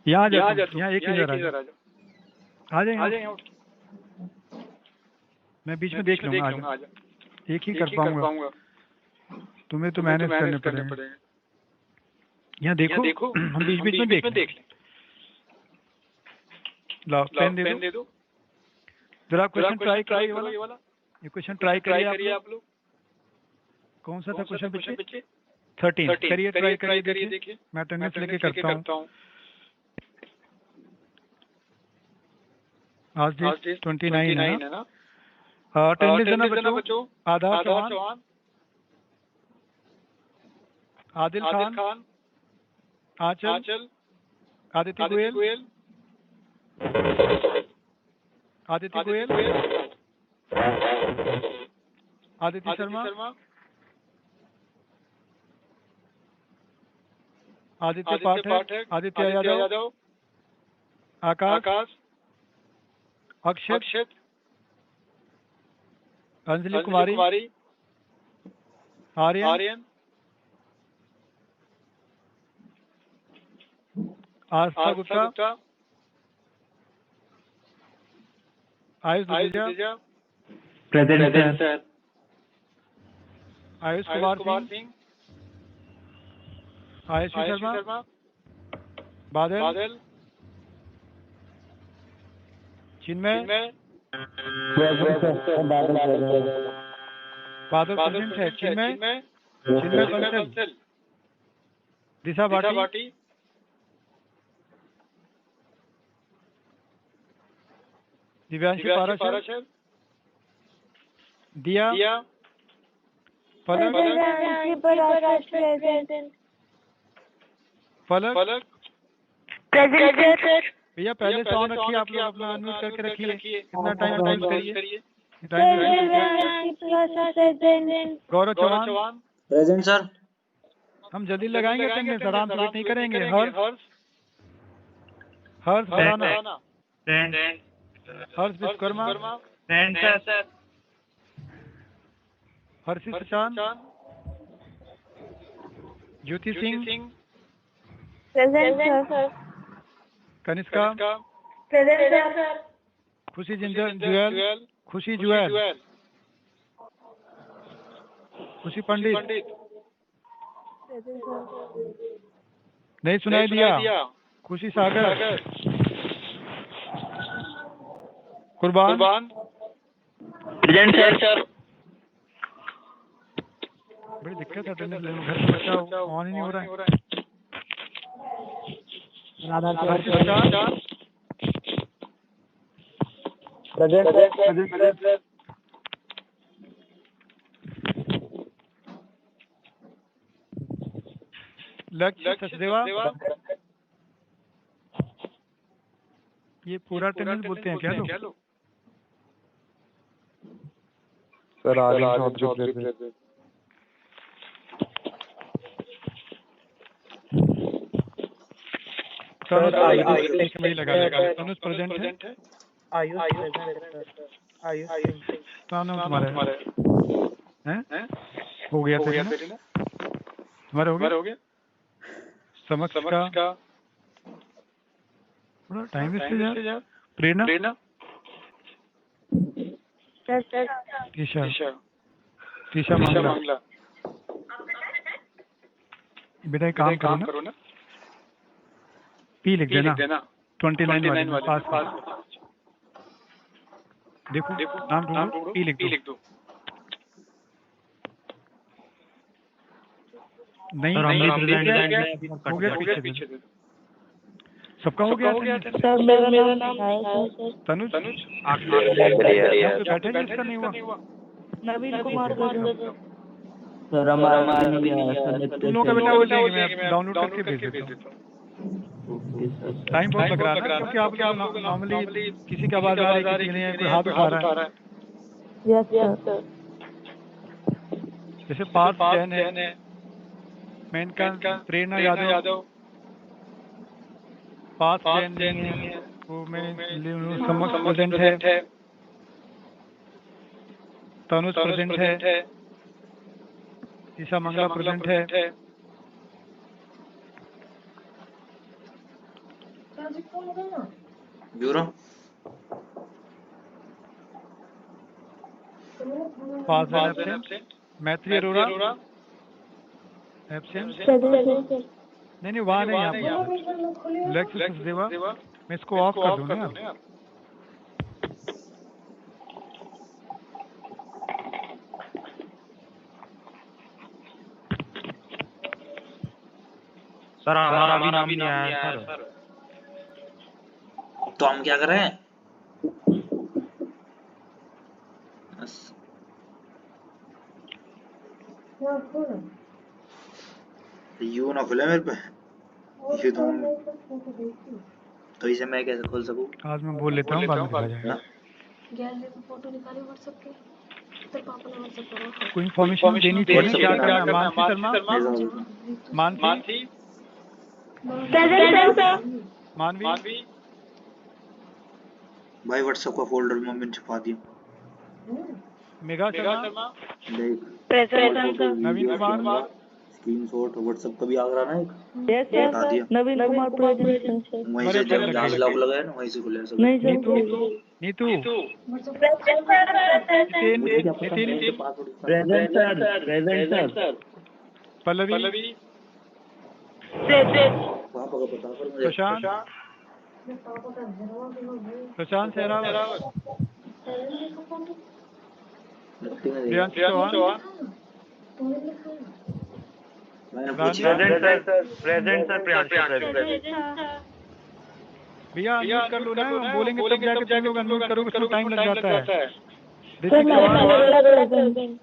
यहाँ एक ही जरा आ जाए। मैं बीच में देख लूंगा आज, एक ही कर पाऊंगा। तुम्हें तो मैनेज करने पड़ेंगे। यहाँ देखो हम बीच में देख लें। लो पेन दे दो जरा। क्वेश्चन ट्राई करो ये वाला। ये क्वेश्चन ट्राई करिए आप लोग। कौन सा था क्वेश्चन पीछे? 13 करिए, ट्राई करिए देखिए। मैं अटेंडेंस लेके करता हूँ। आज डेट 29 है ना। अटेंडेंस देना बच्चों। आधार चौहान, आदिल खान, आंचल, आदित्य गोयल, आदित्य शर्मा, आदित्य पाठक, आदित्य यादव, आकाश, अक्षत, अंजलि कुमारी, आर्यन, आस्था गुप्ता, आयुष दुबेजा, प्रेजेंट सर, आयुष कुमार सिंह, आयुषी शर्मा, बादल, चिन्मय, बादल प्रेजेंट है। चिन्मय बंसल, दिशा भाटी, दिव्यांशी पाराशर, दिया, फलक, भैया पहले साउंड रखिए आप लोग, अपना अनम्यूट करके रखिए। कितना टाइम करिए। गौरव चौहान प्रेजेंट सर। हम जल्दी लगाएंगे अटेंडेंस, आराम से वेट नहीं करेंगे। हर्ष भराना, हर्ष Vishwakarma, Harshit Chand, Jyoti Singh, present sir. Kanishka, present sir. Khushi Juel, खुशी जुएल, खुशी पंडित, नहीं सुनाई दिया, खुशी सागर, कुर्बान, प्रेजेंट सर। बड़ी दिक्कत है अटेंडेंस लेने में, घर पे बच्चा ऑन ही नहीं हो रहा है। हर्षित चांद, प्रेजेंट। लक्ष्य सचदेवा, ये पूरा अटेंडेंस बोलते हैं क्या लोग? सर आज तनुज में ही लगा तनुज प्रेजेंट है। क्या नाम तुम्हारा है? हो गया तेरे ना? तुम्हारा हो गया? समक्ष का थोड़ा टाइम वेस्ट यार। प्रेरणा, तीशा मंगला। बेटा एक काम करो ना, पी लिख देना 29 वाले पास। देखो नाम ढूंढो, पी लिख दो। नहीं हो गया, पीछे दे। सबका हो गया सर मेरा नाम तनुज बैठे जिसका नहीं हुआ। नवीन कुमार तुम लोग का बेटा हो जाएगी, मैं डाउनलोड करके भेज देता हूँ। टाइम बहुत लग रहा है ना, क्योंकि आप लोग नॉर्मली किसी की आवाज आ रही है, किसी ने कोई हाथ उठा रहा है। Yes sir. जैसे पार्थ जैन है, मेनका प्रेरणा यादव, पार्थ जैन नहीं है, वो मैं समक्ष प्रेजेंट है, तनुज प्रेजेंट है, तीशा मंगला प्रेजेंट है। ब्यूरो पास एब्सेंट, मैत्री अरोड़ा एब्सेंट। नहीं वहाँ नहीं, आप लक्ष्य सचदेवा, मैं इसको ऑफ कर दूँ ना। सर हमारा भी नाम नहीं आया सर। तो हम क्या करें? यू ना खुले मेरे पे, ये तो इसे मैं कैसे खोल सकूं? आज मैं बोल लेता हूँ, बाद में देखा जाएगा। गैलरी में फोटो निकाली व्हाट्सएप पे, तो पापा ने व्हाट्सएप करा। कोई इन्फॉर्मेशन देनी चाहिए, क्या करना है? Mansi Sharma, Mansi present sir. मानवी भाई व्हाट्सएप का फोल्डर मम्मी ने छुपा दिया। Megha Sharma, present sir. Naveen Kumar, screenshot WhatsApp का भी आ रहा ना एक, यस हटा दिया। Naveen Kumar present sir. वहीं से जब जहाँ से लॉक लगाया ना वहीं से खुले सब। Neetu, present sir. पल्लवी, पापा का पता कर मुझे। प्रशांत सहरावत, प्रियांशु चौहान, प्रेजेंट सर। भैया अनम्यूट कर लो ना, बोलेंगे तब जाके तुम लोग अनम्यूट करोगे, उसमें टाइम लग जाता है।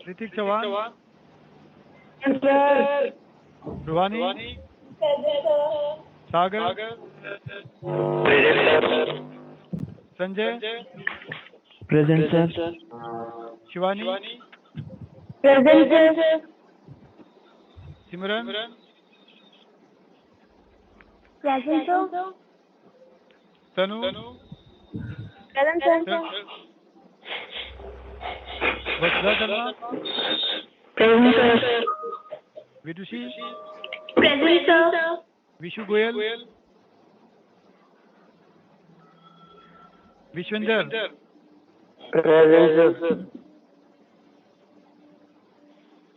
Hrithik Chauhan, Ruhani, Sagar, Sanjay, present sir. Shivani, present sir. Simran, present sir. Tanu, sir Vasudha Sharma, Vidushi, Vishu Goyal, Vishwanjar,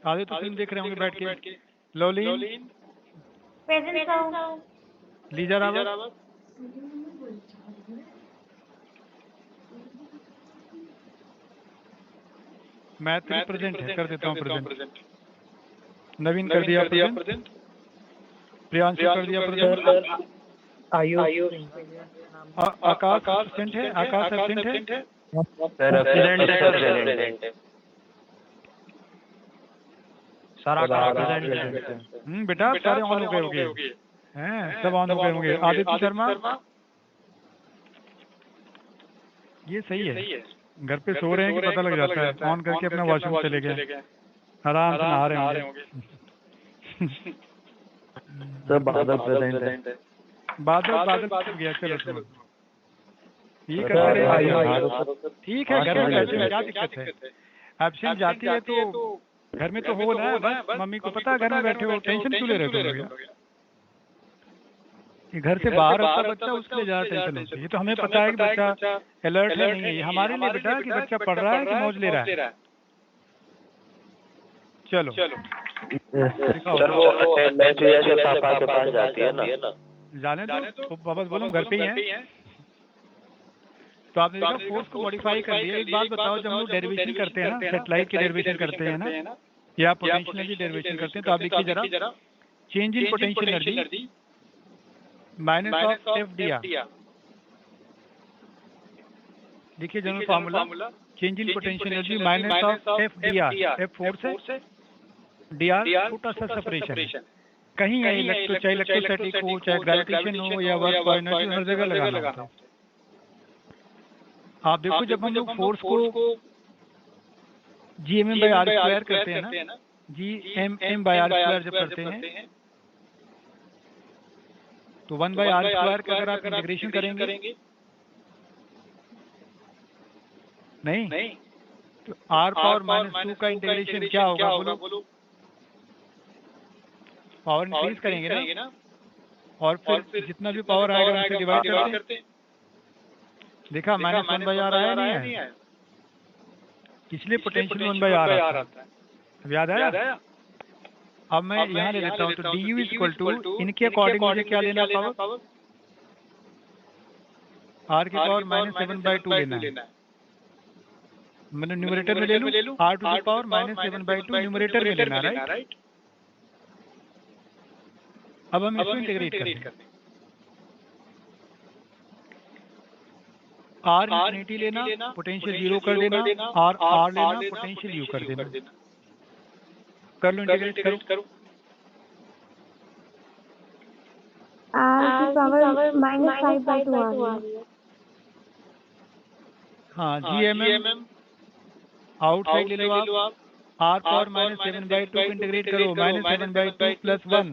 आधे तो फिल्म देख रहे होंगे बैठ के। लवलीन, लीजा रावत, मैथिली प्रेजेंट है, कर देता हूँ प्रेजेंट। नवीन कर दिया प्रेजेंट, प्रियांशु कर दिया प्रेजेंट, आकाश एब्सेंट है, आकाश एब्सेंट है, सर आकाश प्रेजेंट है। बेटा सारे ऑन हो गए होंगे हैं, सब ऑन हो गए होंगे। आदित्य शर्मा, ये सही है, घर पे सो रहे हैं कि पता लग जाता है, ऑन करके अपना वॉशरूम चले गए, आराम से नहा रहे होंगे। सर बादल प्रेजेंट है। बादल छूट गया, चलो ये करते रहे, ठीक है। घर में बैठे हैं, क्या दिक्कत है? एब्सेंट जाती है तो घर में तो हो ना, बस मम्मी को पता है घर में बैठे हो, टेंशन क्यों ले रहे हो? ये घर से बाहर आता बच्चा, उसके लिए ज्यादा टेंशन होती है। ये तो हमें पता है कि बच्चा अलर्ट है, नहीं है, ये हमारे लिए बेटा कि बच्चा पढ़ रहा है कि मौज ले रहा है। चलो सर वो अटेंडेंस जैसे पापा के पास जाती है ना, जाने दो, वापस बोलो घर पे ही हैं। तो आपने देखा फोर्स को मॉडिफाई कर दिया। एक बात बताओ, जब हम लोग डेरिवेशन करते हैं ना, सेटेलाइट की डेरिवेशन करते हैं ना, या पोटेंशियल एनर्जी डेरिवेशन करते हैं, तो आप देखिए जरा, change in potential energy minus of F D R. देखिए general formula, change in potential energy minus of F D R. F force है, डी आर छोटा सा सेपरेशन। कहीं है चाहे इलेक्ट्रोस्टैटिक हो, चाहे ग्रेविटेशन हो, या वर्क और एनर्जी, हर जगह लगाना होता है। आप देखो जब हम लोग फोर्स को GMM बाय आर स्क्वायर करते हैं ना, GMM बाय आर स्क्वायर जब करते हैं, तो 1 बाय आर स्क्वायर का अगर आप इंटीग्रेशन करेंगे, नहीं तो r पावर -2 का इंटीग्रेशन क्या होगा बोलो? पावर इंक्रीज करेंगे ना, और फिर जितना भी पावर आएगा उनसे डिवाइड करते हैं। देखा -1 बाय आर आया नहीं है, इसलिए पोटेंशियल 1 बाय आर आता है। अब याद आया? अब मैं यहाँ ले लेता हूँ, तो du इक्वल टू, इनके अकॉर्डिंग मुझे क्या लेना पावर? r की पावर -7/2 लेना है। मैंने न्यूमरेटर में ले लूँ, r to the power -7/2 numerator में लेना, राइट? अब हम इसको इंटीग्रेट करते हैं। r इन्फिनिटी लेना, पोटेंशियल 0 कर देना, r लेना, पोटेंशियल u कर देना। कर लो, इंटीग्रेट करो। r की पावर -5/2 आ रही है। हाँ, GMM आउटसाइड ले लो आप, r पावर -7/2 को इंटीग्रेट करो, -7/2 प्लस 1,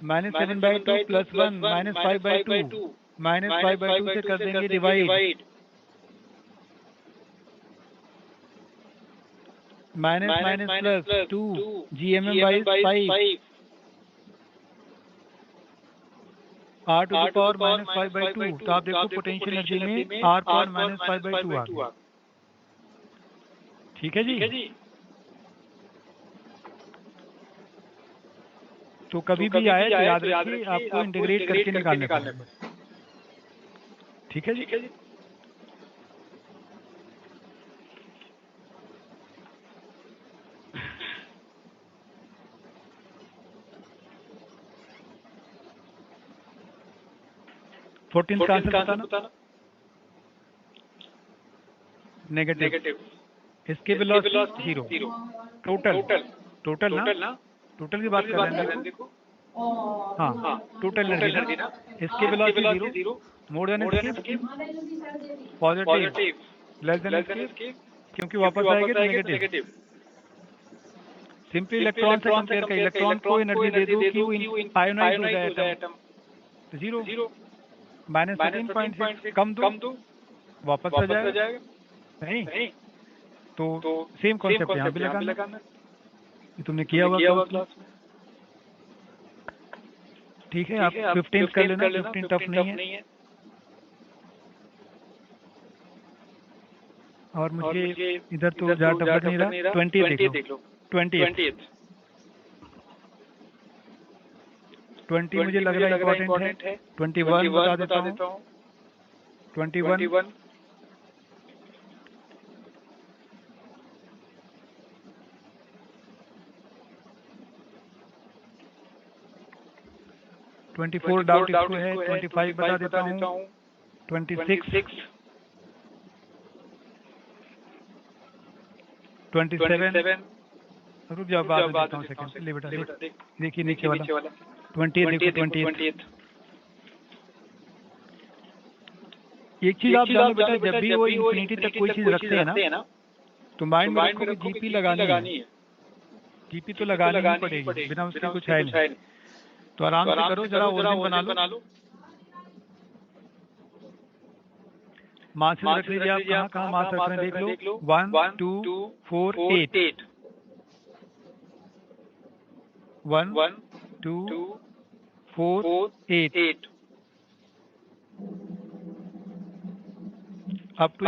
-7/2 प्लस 1 -5/2, -5/2 से कर देंगे divide, minus plus 2 GMM by 5, r to the power -5/2। तो आप देखो पोटेंशियल एनर्जी में r पावर -5/2 आ गया। ठीक है जी? तो कभी भी आए तो याद रखिए आपको इंटीग्रेट करके निकालने पड़ेगा। ठीक है जी? फोर्टीन का आंसर बताना। नेगेटिव। इसके वेलोसिटी 0। टोटल ना, टोटल की बात कर रहे हैं, देखो। हाँ, टोटल एनर्जी ना, इसके velocity 0, more than escape, positive, less than escape, क्योंकि वापस आएंगे तो नेगेटिव। सिंपली इलेक्ट्रॉन से कंपेयर कर, इलेक्ट्रॉन को एनर्जी दे दो कि वो आयोनाइज हो जाए एटम, तो 0। -13.6 कम दो, वापस आ जाएगा। नहीं तो सेम कॉन्सेप्ट यहाँ भी लगाना। ये तुमने किया हुआ क्लास में। ठीक है, आप 15 कर लेना, 15 टफ नहीं है। और मुझे इधर तो ज़्यादा टफ लग नहीं रहा। 20 देख लो, 20 मुझे लग रहा है इम्पोर्टेंट है। 21 बता देता हूँ। 21 24 डाउट इसको है। 25 बता देता हूँ। 26 27 रुक जाओ, बाद में देता हूँ सेकंड। ले बेटा, देखिए नीचे वाला 20 देखो, 20। एक चीज आप जानो बेटा, जब भी वो इन्फिनिटी तक कोई चीज रखते हैं ना, तो माइंड में रखो कि जीपी लगानी है। जीपी तो लगानी ही पड़ेगी, बिना उसके कुछ है नहीं। तो आराम से करो, जरा ओरिजिन बना लो। मार्क्स रख लीजिए आप, कहाँ मार्क्स रख रहे हैं देख लो। 1 2 4 8 1 2 4 8 अप टू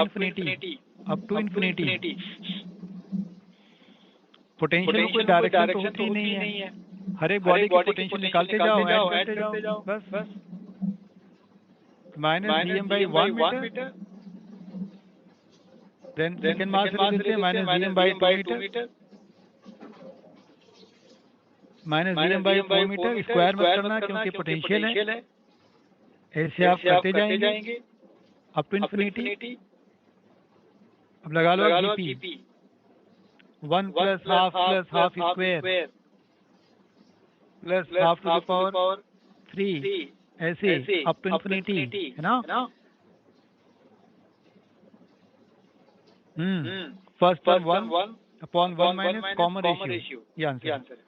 इन्फिनिटी। पोटेंशियल कोई डायरेक्शन तो होती ही नहीं है। हर एक बॉडी की पोटेंशियल निकालते जाओ, ऐड करते जाओ, बस। Minus dm/1 metre, then second mass resistance minus dm/2 metre, minus dm/4 metre. Square मत करना क्योंकि पोटेंशियल है। ऐसे आप करते जाएंगे अप टू इन्फिनिटी। अब लगा लो GP 1 + ½ square plus half to the power 3, ऐसे अप टू इन्फिनिटी, है ना। First term 1/1 minus common ratio, ये आंसर है।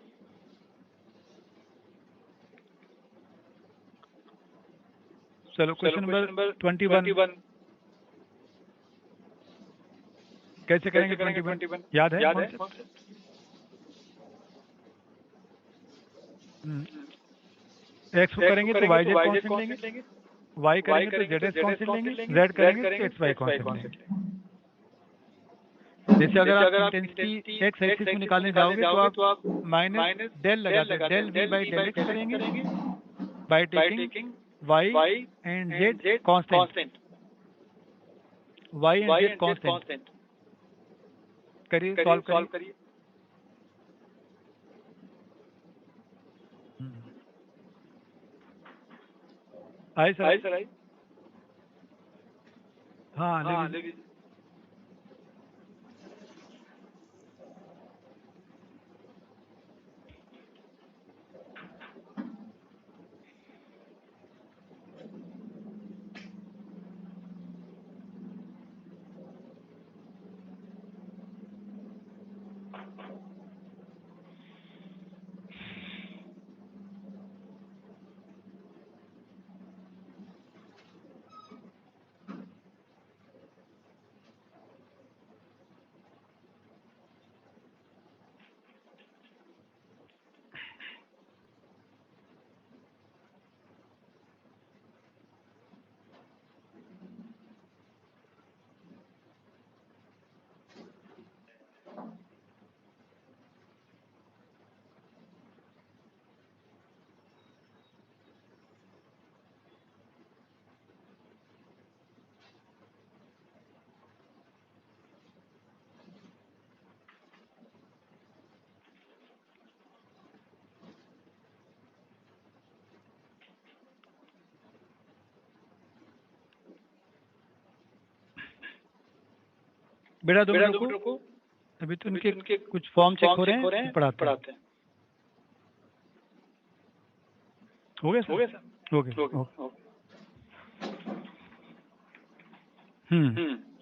चलो क्वेश्चन नंबर 21 कैसे करेंगे? 21 याद है? एक्स को करेंगे तो वाई जेड कांस्टेंट लेंगे, वाई करेंगे तो जेड एस कांस्टेंट लेंगे, जेड करेंगे तो एक्स वाई कांस्टेंट लेंगे। जैसे अगर आप इंटेंसिटी एक्स एक्सिस में निकालने जाओगे तो आप माइनस डेल लगाते हैं, del V by del X करेंगे by taking Y and Z constant, Y and Z constant. करिए, सॉल्व करिए। I sir I. हाँ ले लीजिए। बेटा 2 मिनट रुको, अभी तो इनके कुछ फॉर्म चेक हो रहे हैं, पढ़ाते हैं। हो गया सर? ओके।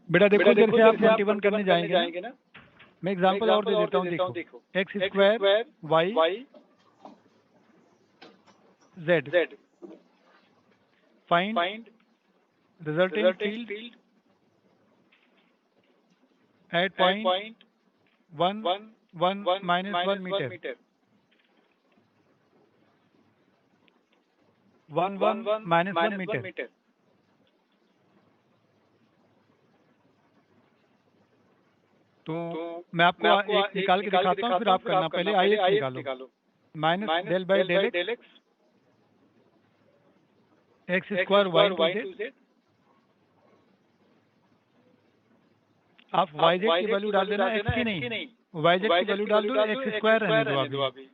बेटा देखो, इधर से आप 21 करने जाएंगे ना। मैं एग्जांपल और दे देता हूँ, देखो x square y z, find resulting field at point 1 minus 1 meter. 1 minus 1 meter. तो मैं आपको एक निकाल के दिखाता हूँ, फिर आप करना। पहले आई एक्स निकालो। Minus del by del x square y two z. आप वाई जेड की वैल्यू डाल देना, एक्स की नहीं। वाई जेड की वैल्यू डाल दो, एक्स स्क्वायर रहने दो अभी।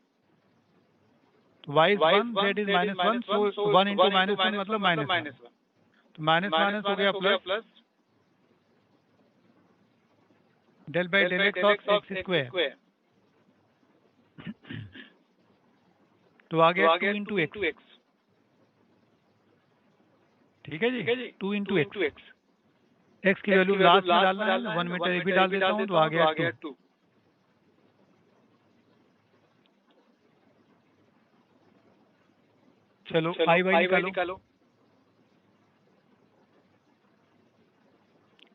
Y is 1, z is -1, so 1 into -1 मतलब -1। तो माइनस हो गया plus del by del x of x square. तो आ गया 2 इंटू एक्स। ठीक है जी, 2 इंटू एक्स। एक्स की वैल्यू लास्ट में डालना है, 1 मीटर ये भी डाल देता हूँ, तो आ गया 2। चलो आई वाई निकालो।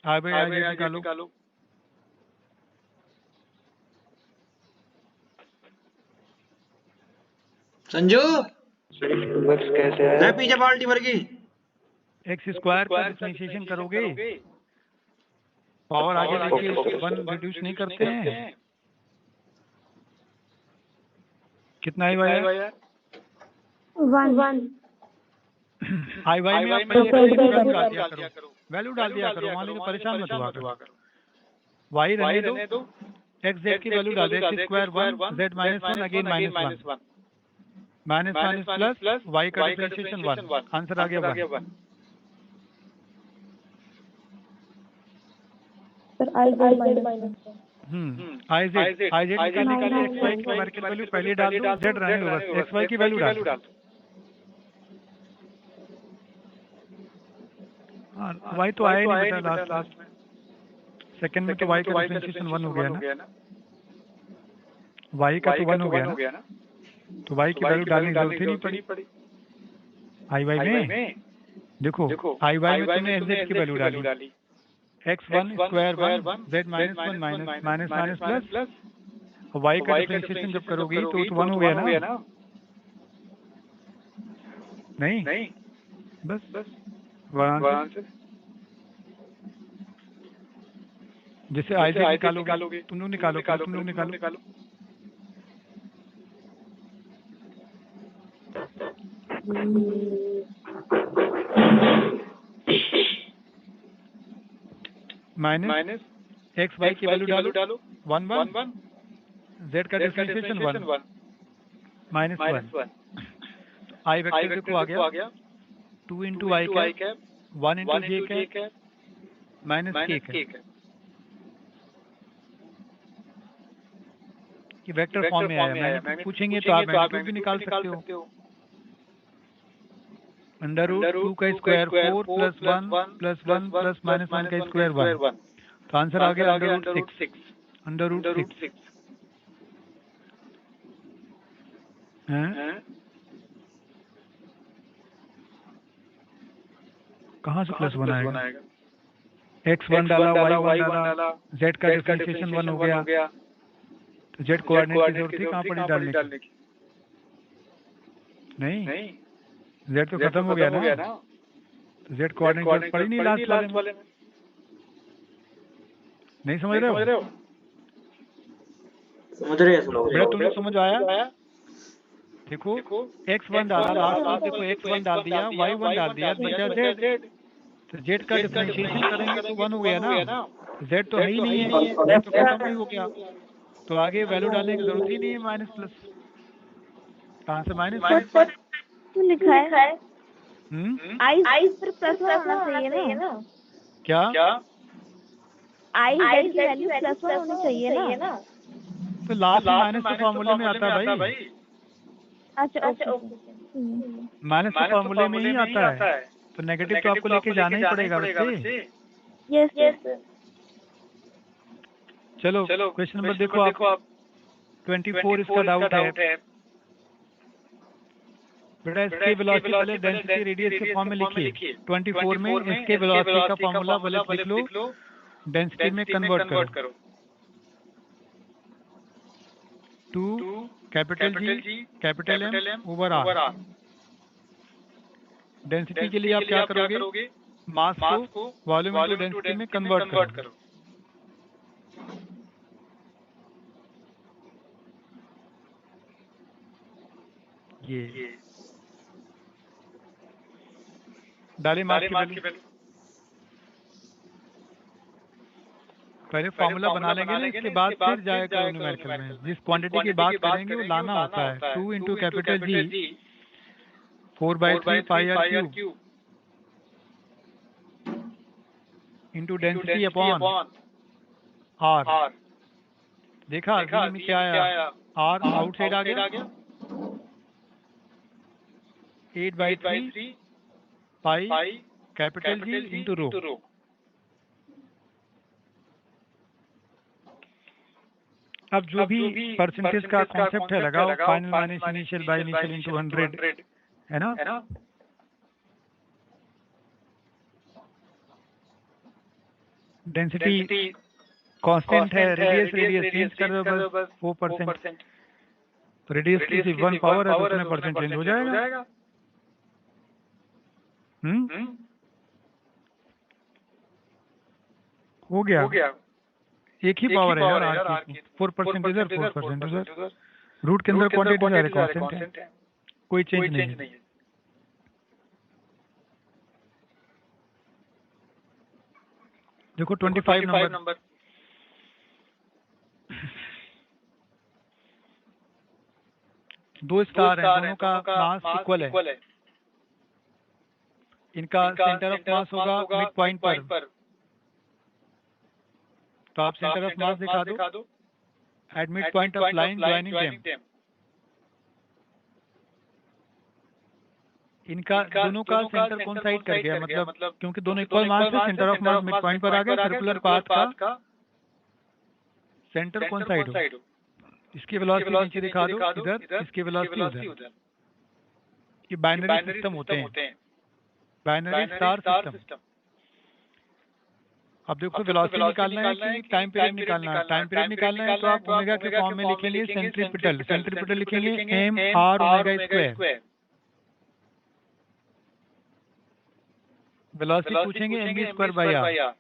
आई वाई आई जेड निकालो। संजू कैसे है? मैं पीछे बाल्टी भर गई। एक्स स्क्वायर का डिफरेंशिएशन करोगे, पावर आगे लेके 1 रिड्यूस नहीं करते हैं। कितना आई वाई है? 1 आई वाई में आप वैल्यू डाल दिया करो, मान लीजिए परेशान मत हुआ करो। वाई रहने दो, एक्स जेड की वैल्यू डाल दे, X square 1, Z -1, again -1, -1 plus Y का डिफरेंशिएशन 1, आंसर आ गया 1। Sir I Z -1। I Z निकालिए। एक्स वाई की न्यूमेरिकल वैल्यू पहले डाल दो, जेड रहने दो, बस एक्स वाई की वैल्यू डाल दो। वाई तो आया नहीं बेटा लास्ट में। सेकंड में तो वाई का डिफरेंशिएशन 1 हो गया ना, वाई का तो 1 हो गया ना, तो वाई की वैल्यू डालने की जरूरत ही नहीं पड़ी। आई वाई में देखो, आई वाई में तुमने एक्स जेड की वैल्यू डाली, x1 square 1, z -1 minus plus, Y का डिफरेंशिएशन जब करोगी तो 1 हो गया ना। नहीं बस आंसर। जैसे आई जेड निकालोगे, तुम लोग निकालो। माइनस एक्स वाई की वैल्यू डालो, 1 जेड का डिफरेंशिएशन 1 -1। आई वेक्टर देखो आ गया 2 इंटू आई कैप, 1 इंटू जे कैप माइनस के कैप। ये वेक्टर फॉर्म में आया। मैग्नीट्यूड पूछेंगे तो आप मैग्नीट्यूड भी निकाल सकते हो। √2 का स्क्वायर 4 + 1 + 1 + -1 का स्क्वायर 1, तो आंसर आ गया √6। कहाँ से +1 आएगा? x1 डाला, y1 डाला, z का डिफरेंशिएशन 1 हो गया, तो z कोऑर्डिनेट की जरूरत थी कहाँ पड़ी डालने की? नहीं, z तो खत्म हो गया ना, तो z कोऑर्डिनेट जरूरत पड़ी नहीं लास्ट वाले में। नहीं समझ रहे हो? समझ रहे हैं लोग। बेटा तुम लोग समझ आया? देखो x1 डाला लास्ट में, देखो x1 डाल दिया, y1 डाल दिया, बचा z, तो z का डिफरेंशिएशन करेंगे तो 1 हो गया ना, z तो है ही नहीं है, z तो खत्म ही हो गया, तो आगे वैल्यू डालने की जरूरत ही नहीं है माइनस प्लस। कहाँ से माइनस तो लिखा है आई पर प्लस होना चाहिए ना। क्या आई जेड की वैल्यू +1 होनी चाहिए ना। तो लास्ट में माइनस के फॉर्मूले में आता है भाई। अच्छा ओके। माइनस के फॉर्मूले में ही आता है, तो नेगेटिव तो आपको लेके जाना ही पड़ेगा बच्चे। यस चलो क्वेश्चन नंबर देखो आप, 24 इसका डाउट है। बेटा इसके वेलोसिटी पहले डेंसिटी रेडियस के फॉर्म में लिखिए। 24 में इसके वेलोसिटी का फॉर्मूला पहले लिख लो, डेंसिटी में कन्वर्ट करो। 2 capital G capital M over r. Density के लिए आप क्या करोगे? मास को वॉल्यूम इनटू डेंसिटी में कन्वर्ट करो। ये डाले मास की वैल्यू। पहले फॉर्मूला बना लेंगे ना, इसके बाद फिर जाएगा न्यूमेरिकल में। जिस क्वांटिटी की बात करेंगे वो लाना होता है। 2 into capital G 4/3 pi r cube into density upon r. देखा V में क्या आया? आर आउटसाइड आ गया। 8/3 pi capital G into rho. अब जो भी परसेंटेज का कॉन्सेप्ट है लगाओ, final minus initial by initial into 100, है ना? डेंसिटी कांस्टेंट है, रेडियस चेंज कर दो बस 4%। तो रेडियस की सिर्फ 1 पावर है तो उसमें परसेंट चेंज हो जाएगा। हो गया। एक ही पावर है यार आर की। 4% इधर 4% उधर। रूट के अंदर क्वांटिटी सारे कांस्टेंट है, कोई चेंज नहीं है। देखो 25 नंबर। दो स्टार हैं, दोनों का मास इक्वल है। इनका सेंटर ऑफ मास होगा मिड पॉइंट पर। तो आप सेंटर ऑफ मास दिखा दो at mid point of line joining them. इनका दोनों का सेंटर कौन साइड कर गया? मतलब क्योंकि दोनों इक्वल मास है, centre of mass mid point पर आ गया। सर्कुलर पाथ का सेंटर कौन साइड हो? इसकी वेलोसिटी नीचे दिखा दो इधर, इसकी वेलोसिटी उधर। ये बाइनरी सिस्टम होते हैं, बाइनरी स्टार सिस्टम। अब देखो वेलोसिटी निकालना है कि टाइम पीरियड निकालना है? टाइम पीरियड निकालना है तो आप ओमेगा के फॉर्म में लिखेंगे सेंट्रीपिटल। सेंट्रीपिटल लिखेंगे m/r ओमेगा स्क्वायर। वेलोसिटी पूछेंगे mv²/r।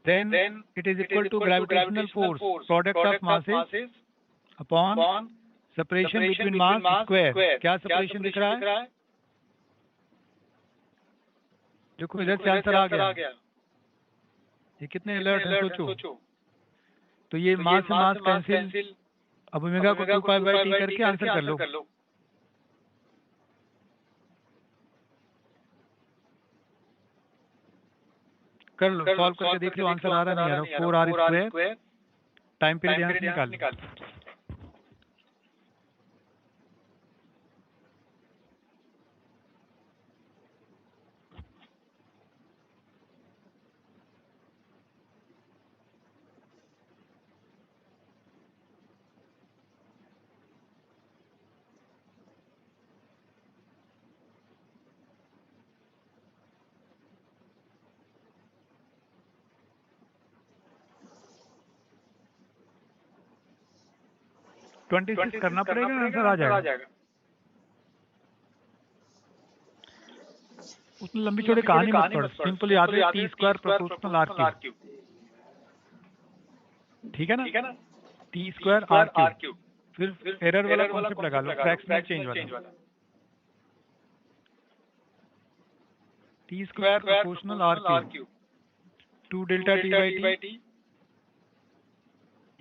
Then it is equal to gravitational force, product of masses upon separation between mass square। क्या सेपरेशन दिख रहा है? देखो इधर से आंसर आ गया। ये कितने अलर्ट है सोचो। तो ये मास से मास कैंसिल। अब ओमेगा को 2π/t करके आंसर कर लो। सॉल्व करके देख लो आंसर आ रहा नहीं आ रहा। 4r²। टाइम पीरियड यहाँ से निकाल। 26 करना पड़ेगा, आंसर आ जाएगा। उसमें लंबी चौड़ी कहानी मत पढ़, सिंपल याद है t² प्रोपोर्शनल r क्यूब। ठीक है ना? t² r cube. फिर एरर वाला कॉन्सेप्ट लगा लो, फ्रैक्शनल चेंज वाला। t² proportional r cube 2 delta t/t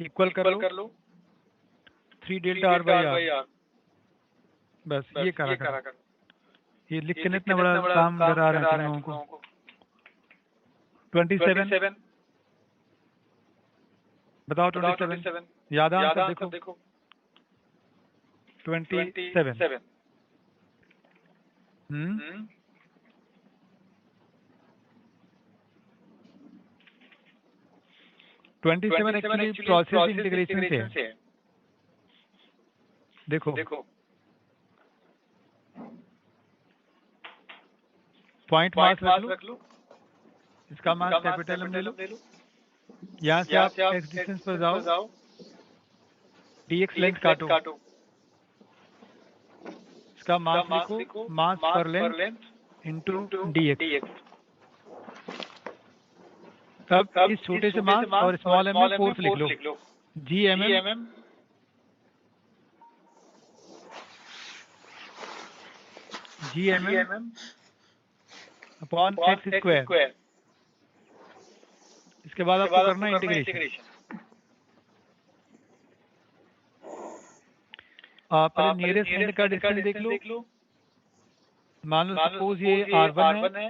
equal कर लो 3 डेल्टा r/r। बस ये करा कर। ये लिख के इतना बड़ा काम डरा रहे हैं लोगों को। 27 बताओ। 27 याद आंसर देखो। 27 27 एक्चुअली प्रोसेस इंटीग्रेशन से है। देखो पॉइंट मास रख लो, इसका मास कैपिटल एम ले लो। यहाँ से आप एक्स डिस्टेंस पर जाओ, dx लेंथ काटो, इसका मास लिखो, मास पर लेंथ इंटू dx। अब इस छोटे से मास और स्मॉल एम में फोर्स लिख लो, Gmm अपॉन एक्स स्क्वायर। इसके बाद आपको करना है इंटीग्रेशन। पहले नियरेस्ट एंड का डिस्टेंस देख लो। मान लो सपोज ये r1 है,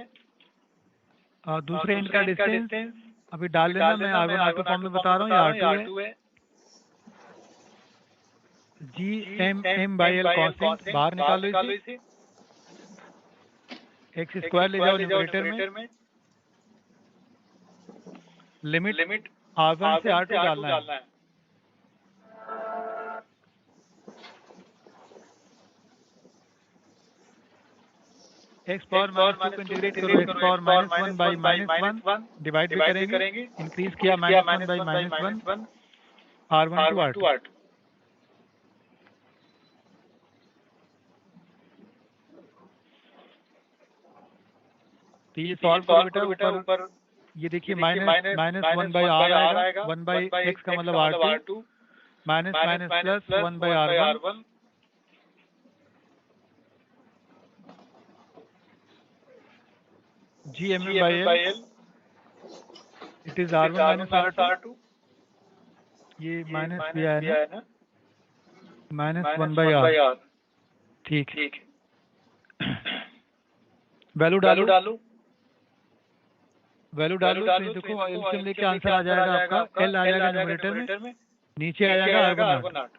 दूसरे एंड का डिस्टेंस अभी डाल देना, मैं r1 r2 फॉर्म में बता रहा हूँ, ये r2 है। Gmm/L कांस्टेंट बाहर निकालो इसे, एक्स स्क्वायर ले जाओ न्यूमरेटर में, लिमिट r1 से r2 डालना है। एक्स पावर -2 को इंटीग्रेट करो, एक्स पावर -1 बाई -1 डिवाइड भी करेंगे, इंक्रीज किया -1 बाई -1 r1 टू r2। तो ये सॉल्व करो बेटा, ऊपर ये देखिए -1 बाई r आएगा, 1 बाई x का मतलब r2, minus plus 1 by r1, Gmm by L, it is r1 minus r2, ये माइनस भी आया ना, -1 by r, ठीक है। वैल्यू डालो, तो देखो एलसीएम लेके आंसर आ जाएगा आपका, एल आ जाएगा न्यूमरेटर में, नीचे आ जाएगा r1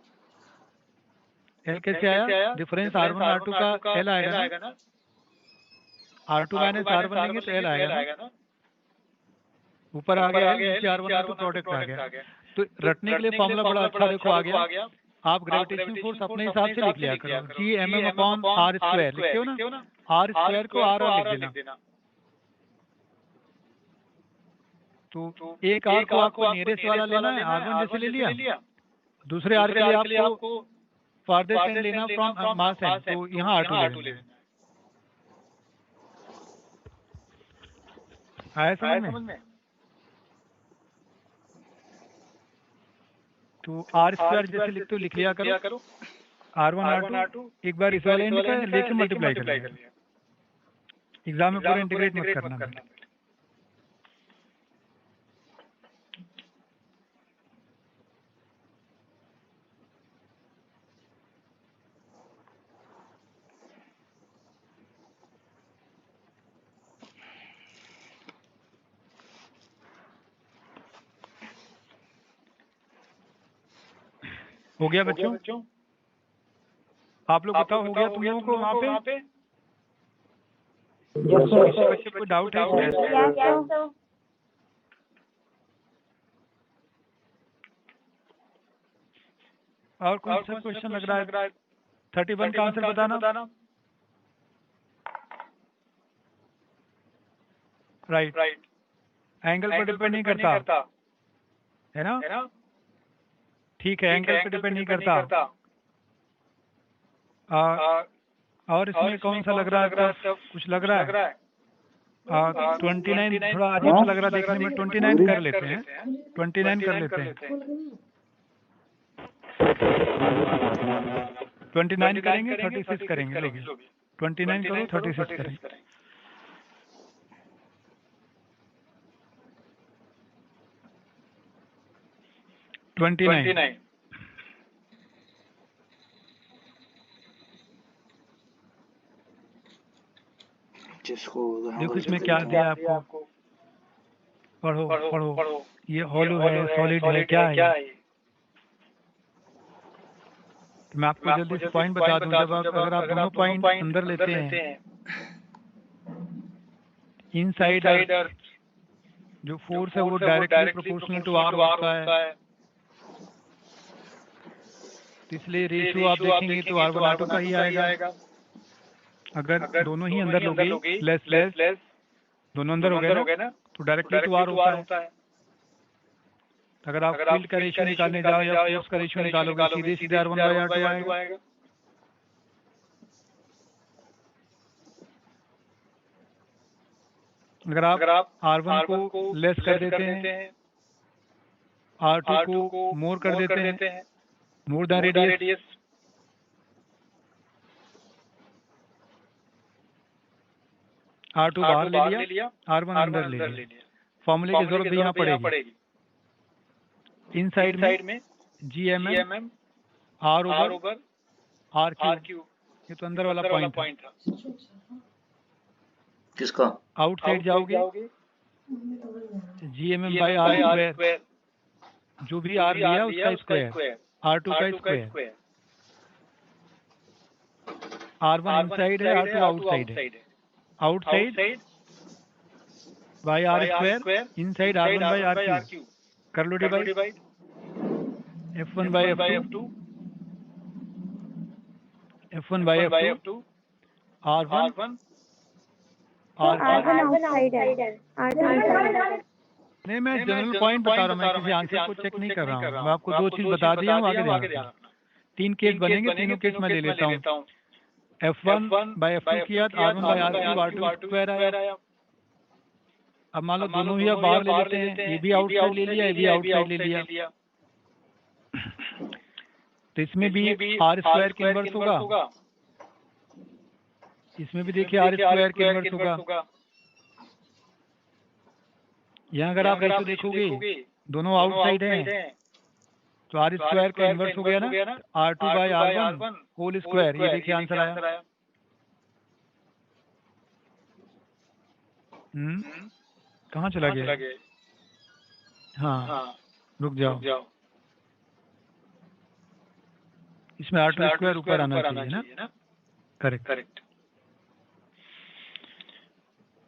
एल कैसे आया, डिफरेंस r1 r2 का एल आएगा ना, r2 माइनस r1 लेंगे तो एल आएगा ना, ऊपर आ गया, नीचे r1 r2 प्रोडक्ट आ गया। तो रटने के लिए फॉर्मूला बड़ा अच्छा देखो आ गया। आप ग्रेविटेशनल फोर्स अपने हिसाब से लिख लिया करो, Gmm अपॉन r स्क्वायर लिखते हो ना, r स्क्वायर को r लिख देना। तो एक r को आपको नियरेस्ट वाला लेना है, r1 जैसे ले लिया, दूसरे r के लिए आपको फारदेस्ट एंड लेना फ्रॉम मास एंड, तो यहाँ r2 ले लेना। आया समझ में? तो r स्क्वायर जैसे लिखते हो लिख लिया करो, r1 r2 एक बार इस वाले एंड का लेके मल्टीप्लाई कर लिया। एग्जाम में पूरा इंटीग्रेट मत करना। हो गया बच्चों? आप लोग बताओ, हो गया तुम लोगों को वहाँ पे? कोई डाउट है? और कौन सा क्वेश्चन लग रहा है? 31 का आंसर बताना। राइट, एंगल पर डिपेंड नहीं करता है ना? ठीक है, एंगल पे डिपेंड नहीं करता। और इसमें कौन सा लग रहा है? कुछ लग रहा है? 29 थोड़ा अजीब सा लग रहा है देखने में, 29 कर लेते हैं। 29 करेंगे, 36 करेंगे लोग। 29 करो, 36 करेंगे। देखो इसमें क्या दिया आपको, पढ़ो। ये हॉलो है, सॉलिड है, क्या है? तो मैं आपको जल्दी से पॉइंट बता दूं, जब अगर आप दोनों पॉइंट अंदर लेते हैं, इनसाइड अर्थ जो फोर्स है वो डायरेक्टली प्रोपोर्शनल टू आर होता है, तो इसलिए रेशियो आप देखेंगे तो r1 r2 का ही आएगा। अगर दोनों ही अंदर लोगे लेस लेस दोनों अंदर हो गए ना तो डायरेक्टली टू आर होता है। अगर आप फील्ड का रेशियो निकालने जाओ या फोर्स का रेशियो निकालोगे सीधे सीधे R1/R2 आएगा। अगर आप R1 को लेस कर देते हैं, R2 को मोर कर देते हैं, मोर दैन रेडियस, R2 बाहर ले लिया, R1 अंदर ले लिया। फॉर्मूले की जरूरत भी यहाँ पड़ेगी। इनसाइड में GMM R ओवर RQ, ये तो अंदर वाला पॉइंट था। किसका? आउटसाइड जाओगे GMM बाय R स्क्वायर, जो भी R लिया उसका स्क्वायर, R2 का स्क्वायर। R1 इनसाइड है, R2 आउटसाइड है। Outside by R square, inside R1 by RQ, कर लो divide, F1 by F2, F1 by F2, R1 outside है, नहीं, मैं जनरल पॉइंट बता रहा हूँ, मैं किसी आंसर को चेक नहीं कर रहा हूँ। मैं आपको दो चीज बता दिया हूँ, आगे ध्यान। 3 केस बनेंगे, तीनों केस मैं ले लेता हूँ। F1 बाय F2 किया तो R1 bye R2, R2 square आया। अब मान लो दोनों ही आप बाहर ले लेते हैं, ये भी आउटसाइड ले लिया, ये भी आउटसाइड ले लिया, तो इसमें भी R स्क्वायर के इनवर्स होगा, इसमें भी देखिए R स्क्वायर के इनवर्स होगा। यहाँ अगर आप रेशियो देखोगे दोनों आउटसाइड हैं तो R स्क्वायर का इनवर्स हो गया ना, R2 bye R1 whole square. ये देखिए आंसर आया। कहाँ चला गया? हाँ, रुक जाओ, इसमें R2 स्क्वायर ऊपर आना चाहिए ना, करेक्ट।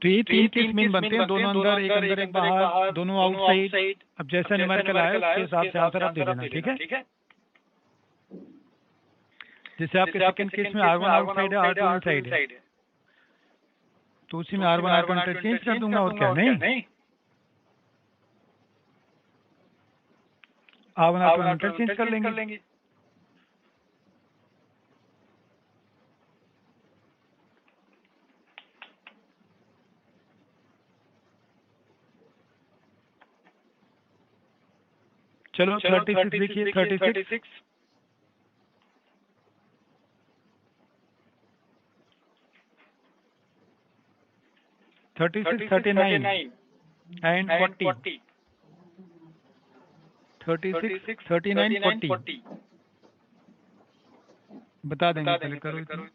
तो ये 3 केस मेन बनते हैं, दोनों अंदर, एक अंदर एक बाहर, दोनों आउटसाइड। अब जैसा न्यूमेरिकल आया उसके हिसाब से आंसर आप दे देना, ठीक है। जैसे आपके सेकंड केस में R1 आउटसाइड है, R2 इनसाइड है, तो उसी में R1 R2 इंटरचेंज कर दूंगा, और क्या नहीं, R1 R2 इंटरचेंज कर लेंगे। चलो 36 देखिए, 36 39 एंड 40, 36 39 40 बता देंगे, पहले करो इतना।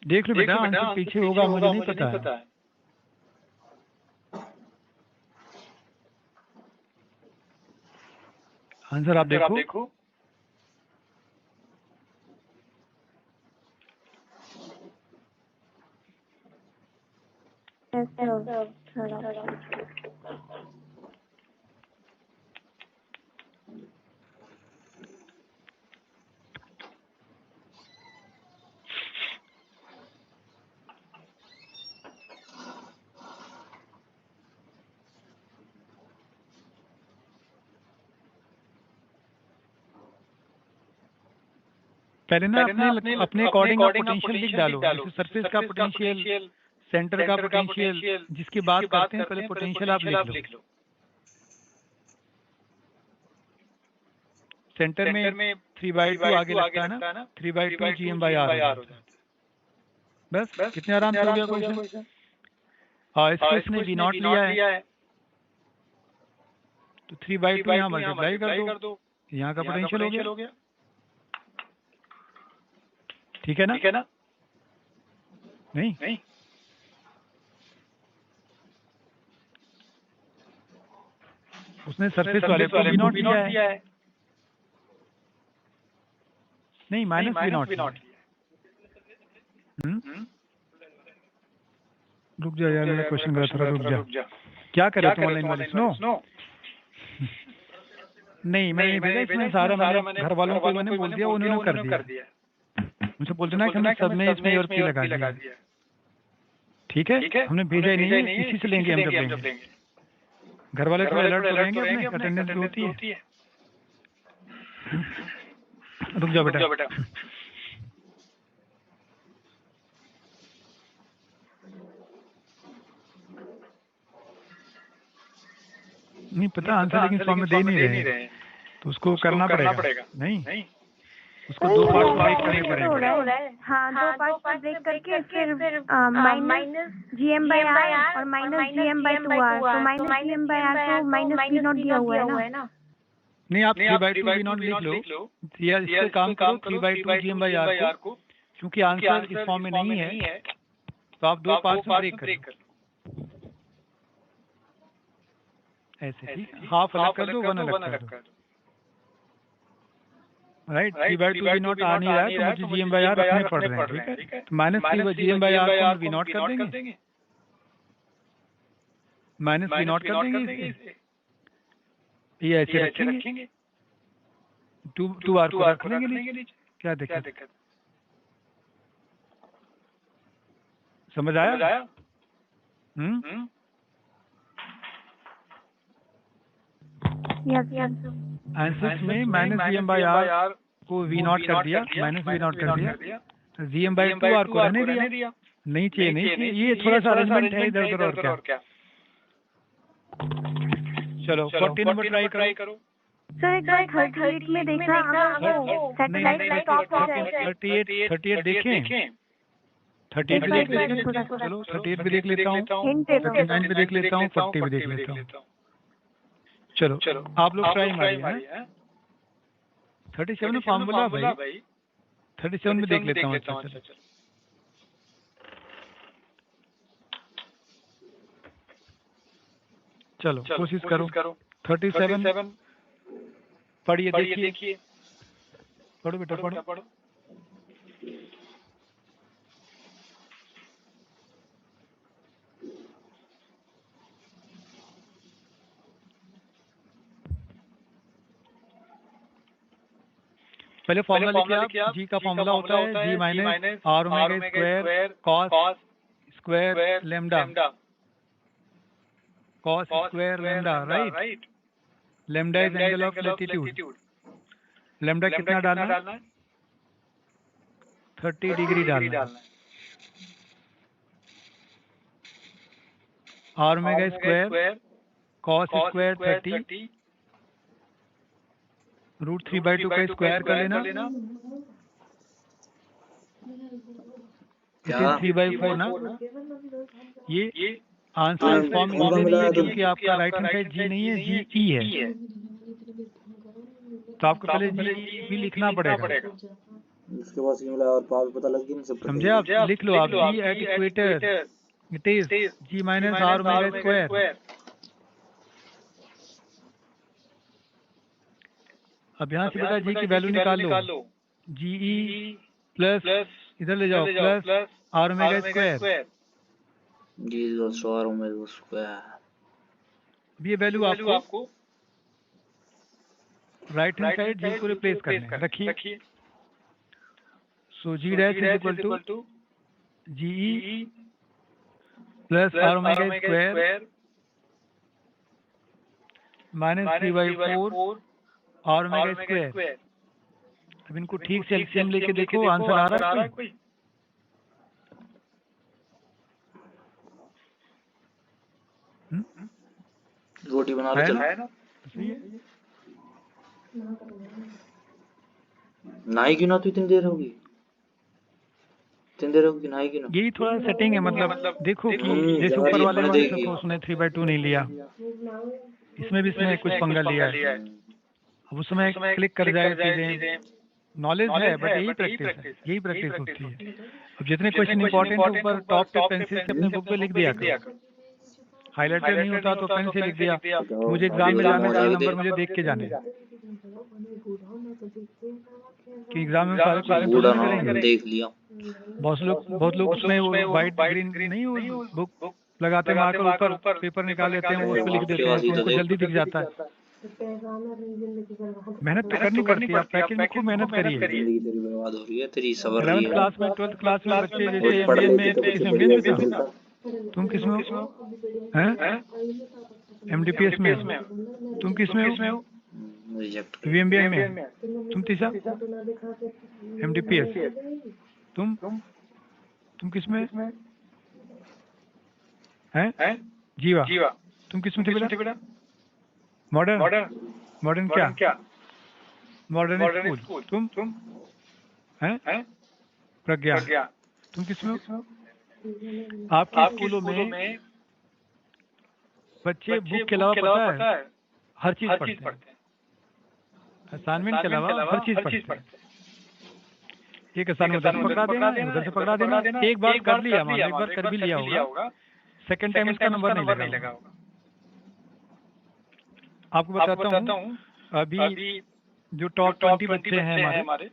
देख लो बेटा, आंसर पीछे होगा, मुझे नहीं पता है। आंसर आप देखो। पहले ना अपने अकॉर्डिंग आप पोटेंशियल लिख डालो, जैसे सरफेस का पोटेंशियल, सेंटर का पोटेंशियल, जिसकी बात करते हैं पहले पोटेंशियल आप लिख लो। सेंटर में 3/2 आगे लगता है ना, 3/2 GM/R हो जाता है। बस कितने आराम से हो गया क्वेश्चन। और इसको इसने V0 लिया है तो 3/2 यहाँ मल्टीप्लाई कर दो, यहाँ का पोटेंशियल हो गया। ठीक है ना? नहीं उसने सरफेस वाले को वी नॉट दिया है। नहीं, माइनस वी नॉट। रुक जा यार, मेरा क्वेश्चन गलत था, रुक जा। क्या करे तुम ऑनलाइन वाले? सुनो, नहीं मैंने नहीं भेजा इसमें, सारा मैंने घर वालों को मैंने बोल दिया, उन्होंने कर दिया। मुझे बोल देना कि हमने सब में इसमें और पी लगा दिया। ठीक है, हमने भेजा ही नहीं है, इसी से लेंगे हम जब लेंगे। घर वाले तो अलर्ट हो रहेंगे, अपने अटेंडेंस भी होती है। रुक जाओ बेटा। नहीं पता आंसर, लेकिन फॉर्म में दे नहीं रहे, तो उसको करना पड़ेगा। नहीं, उसको दो पार्ट में ब्रेक करने पड़ेंगे। हाँ, दो पार्ट में ब्रेक करके फिर माइनस GM/R और माइनस GM/2R। तो माइनस GM/R को माइनस V नॉट दिया हुआ है ना। नहीं, आप 3/2 V नॉट लिख लो, या इससे काम करो 3/2 GM/R को, क्योंकि आंसर इस फॉर्म में नहीं है, तो आप दो पार्ट में ब्रेक करो ऐसे। ठीक, हाफ अलग कर दो, 1 अलग कर दो। राइट, 3/2 वी नॉट आ नहीं रहा है, तो मुझे GM/R रखने पड़ रहे हैं। ठीक है, तो माइनस 3 GM/R को हम वी नॉट कर देंगे, माइनस वी नॉट कर देंगे, ये ऐसे रखेंगे, 2R को रख लेंगे। क्या दिक्कत? समझ आया? आंसर्स में माइनस GM/R को वी नॉट कर दिया, माइनस वी नॉट कर दिया, GM/2R को रहने दिया। नहीं चाहिए, ये थोड़ा सा अरेंजमेंट है इधर उधर, और क्या। चलो 40 नंबर ट्राई करो। सर एक बार 38 में देखा, अगर वो सैटेलाइट स्टॉप हो जाए। 38 देखें, 38 भी देख लेते हैं। चलो 38 भी देख लेता हूँ, 39 भी देख लेता हूँ, 40 भी देख लेता हूँ। चलो आप लोग ट्राई मारिए। 37 में फॉर्मूला भाई, 37 में देख लेता हूँ। अच्छा, चलो कोशिश करो। 37 पढ़िए, देखिए, पढ़ो बेटा, पढ़ो। पहले फॉर्मूला लिखिए आप। जी का फॉर्मूला होता है G minus R omega square cos square lambda, cos square lambda, right. Lambda is angle of latitude. Lambda कितना डालना है? 30 डिग्री डालना है। R omega square cos square 30 √3/2 का स्क्वायर कर लेना, इट इज 3/4 ना। ये आंसर इस फॉर्म में नहीं है, क्योंकि आपका राइट हैंड साइड G नहीं है, GE है, तो आपको पहले GE भी लिखना पड़ेगा। उसके बाद सिग्नल और पावर पता लग गया ना सब। समझे आप? लिख लो आप, G at equator it is G minus R omega square. अब यहाँ से बेटा G की वैल्यू निकाल लो, GE प्लस इधर ले जाओ, plus R omega square. G R omega square. ये वैल्यू आपको राइट हैंड साइड G को रिप्लेस करना है, रखिए। So G dash is equal to GE plus R omega square minus 3/4 R omega square. अब इनको ठीक से एलसीएम लेके देखो, आंसर आ रहा है कोई? रोटी बना रहे है ना? सही है। नाई क्यों ना, तो इतनी देर होगी नाई क्यों ना। यही थोड़ा सेटिंग है, मतलब देखो कि जैसे ऊपर वाले में उसने 3/2 नहीं लिया, इसमें भी इसने कुछ पंगा लिया है। अब उसमें क्लिक कर जाए चीजें, नॉलेज है, बट यही प्रैक्टिस होती है। अब जितने क्वेश्चन इंपॉर्टेंट है ऊपर टॉप पे पेंसिल से अपने बुक पे लिख दिया करो, हाईलाइटर नहीं होता तो पेन से लिख दिया। मुझे एग्जाम में जाना चाहिए, नंबर मुझे देख के जाने कि एग्जाम में सारे क्वेश्चन बूढ़ा नहीं हाँ करेंगे। देख लिया। बहुत लोग उसमें वो व्हाइट ग्रीन नहीं वो बुक लगाते हैं, मार्कर ऊपर पेपर निकाल लेते हैं, वो उस पर लिख देते हैं, तो उनको जल्दी दिख जाता है। मेहनत तो करनी पड़ती है, आप पैकेज में खूब मेहनत करिए। जिंदगी तेरी बर्बाद हो रही है तेरी सबर रही 11th है। क्लास में 12th क्लास में बच्चे जैसे पढ़ एमबीए लेते में, तो किस कुछ एमबीए में बढ़िया था? मिलता। तुम किस में हो? हैं? एमडीपीएस में हो? तुम किस में हो? रिजेक्ट वीएमबीए में। तुम तीसरा? एमडीपीएस। तुम किस में हैं? जीवा। तुम किस में थे बेटा? मॉडर्न क्या? Modern school. तुम हैं? प्रज्ञा। तुम किस में हो? आपके स्कूलों में बच्चे बुक के अलावा पता है हर चीज पढ़ते हैं। असाइनमेंट के अलावा हर चीज पढ़ते हैं। एक असाइनमेंट उधर से पकड़ा देना, उधर से पकड़ा देना। एक बार कर लिया, मान लो एक बार कर भी लिया होगा, सेकंड टाइम इसका नंबर नहीं लगा होगा। आपको बताता हूँ, अभी जो टॉप 20 बच्चे हैं हमारे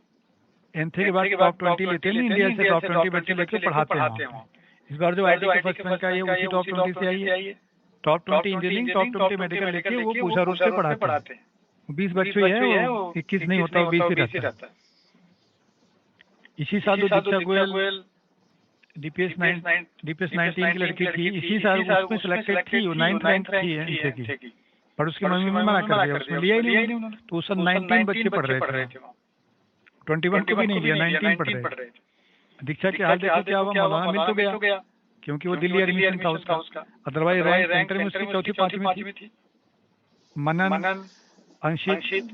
एनथे के बाद टॉप 20 लेते हैं, इंडिया से टॉप 20 बच्चे लेके पढ़ाते हैं। इस बार जो आईटी का फर्स्ट रैंक आई है उसी टॉप 20 से आई है। टॉप 20 इंजीनियरिंग, टॉप 20 मेडिकल लेके वो पूजा रूप से पढ़ाते हैं। 20 बच्चे ही है, वो 21 नहीं होता, वो 20 ही रहता है। इसी साल जो दीक्षा गोयल डीपीएस 19 की लड़की थी, इसी साल उसमें सिलेक्टेड थी, वो 9th रैंक थी एनथे की, पर उसकी मम्मी ने मना कर दिया, उसमें लिया ही नहीं उन्होंने। तो उस 19 बच्चे पढ़ रहे थे, 21 को भी नहीं लिया, 19 पढ़ रहे थे। दीक्षा के हाल देखो क्या हुआ, मौलाना मिल तो गया क्योंकि वो दिल्ली एडमिशन था उसका, अदरवाइज रैंक सेंटर में उसकी चौथी पांचवी थी। मनन, अंशित,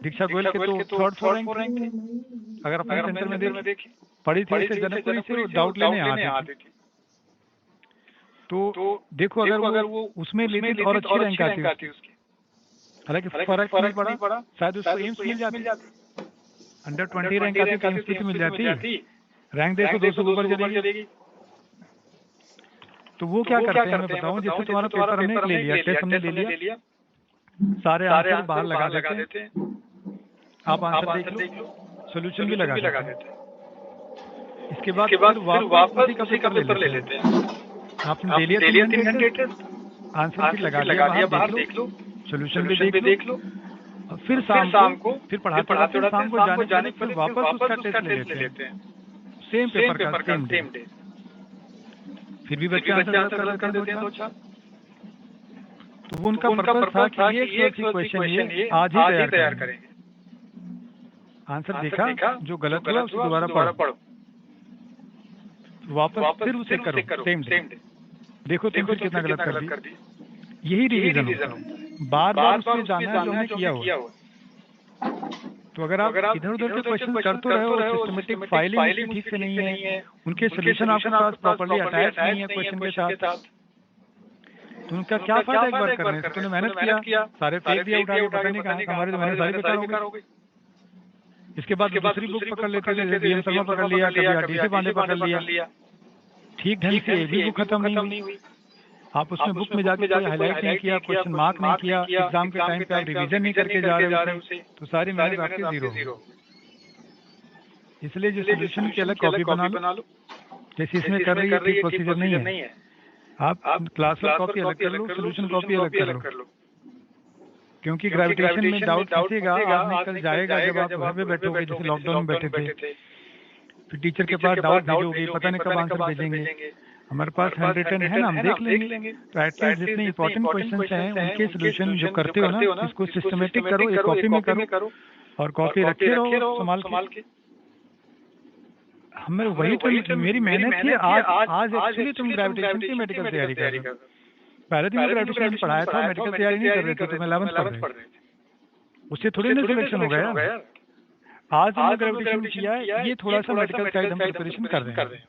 दीक्षा गोयल के तो थर्ड रैंक थे। अगर अपने सेंटर में देखें, पढ़ी थी उसे जनकपुरी से, डाउट लेने आती थी। तो देखो अगर वो उसमें लेती तो और अच्छी रैंक आती उसकी। हालांकि फर्क नहीं पड़ा, शायद उसको एम्स मिल जाती, अंडर 20 रैंक आती तो एम्स की मिल जाती। रैंक देखो 200 के ऊपर चलेगी। तो वो क्या करते हैं मैं बताऊं, जैसे तुम्हारा पेपर हमने ले लिया, टेस्ट हमने ले लिया, सारे आंसर बाहर लगा देते हैं, आप आंसर देख लो, सोल्यूशन भी लगा देते हैं। इसके बाद फिर वापस उसी का पेपर ले लेते हैं। आपने ले लिया 3 घंटे टेस्ट, आंसर भी लगा दिया, बाहर देख लो, सोल्यूशन भी देख लो, फिर शाम को फिर पढ़ाते शाम को जाने के बाद वापस उसका टेस्ट ले लेते हैं, सेम पेपर का सेम डे। फिर भी बच्चे आंसर गलत कर देते हैं 2-4। तो वो उनका पर्पस था कि ये एक क्वेश्चन ये आज ही तैयार करेंगे। आंसर देखा जो गलत हुआ उसे दोबारा पढ़ो, वापस फिर उसे करो सेम डे। देखो तुम फिर कितना गलत कर दी। यही रिवीजन होता है, बार बार उसमें जाना है जो हमने किया हुआ। तो अगर आप इधर उधर के क्वेश्चन कर तो रहे हो, सिस्टमेटिक फाइलिंग ठीक से नहीं है, उनके सोल्यूशन आपके पास प्रॉपर्ली अटैच नहीं है क्वेश्चन के साथ, तो उनका क्या फायदा एक बार करने से? तूने मेहनत किया, सारे फेंक दिया उठा के, पता नहीं कहाँ हमारे तो मेहनत सारी बेकार हो गई। इसके बाद दूसरी बुक पकड़ लेते थे, बीएम शर्मा पकड़ लिया, कभी आरटीसी पांडे पकड़ लिया, ठीक ढंग से भी बुक खत्म नहीं हुई। आप उसमें बुक में जाके कोई हाईलाइट नहीं किया, क्वेश्चन मार्क नहीं किया, एग्जाम के टाइम पे आप रिवीजन नहीं करके जा रहे हो उसे, तो सारी मेहनत आपकी जीरो। इसलिए जो सोल्यूशन की अलग कॉपी बना लो, जैसे इसमें कर रही है, ठीक प्रोसीजर नहीं है। आप क्लास वर्क कॉपी अलग कर लो, सोल्यूशन कॉपी अलग कर लो, क्योंकि ग्रेविटेशन में डाउट फंसेगा, आज नहीं कल जाएगा जब आप घर पे बैठोगे, जैसे लॉकडाउन में बैठे थे, फिर टीचर के पास डाउट भेजोगे, पता नहीं कब आंसर भेजेंगे। हमारे पास हैंडरिटन है ना, हम देख लेंगे। तो एटलीस्ट जितने इंपॉर्टेंट क्वेश्चंस हैं उनके सोल्यूशन जो करते हो ना, इसको सिस्टमेटिक करो, एक कॉपी में करो और कॉपी रखे रहो संभाल के। हमें वही तो मेरी मेहनत थी। आज एक्चुअली तुम ग्रेविटेशन की मेडिकल तैयारी कर रहे हो। पहले दिन ग्रेविटेशन पढ़ाया था, मेडिकल तैयारी नहीं कर रहे थे, तुम 11th पढ़ रहे थे, उससे थोड़ी ना सिलेक्शन हो गया। आज हमने ग्रेविटेशन किया है, ये थोड़ा सा मेडिकल साइड हम प्रिपरेशन कर रहे हैं।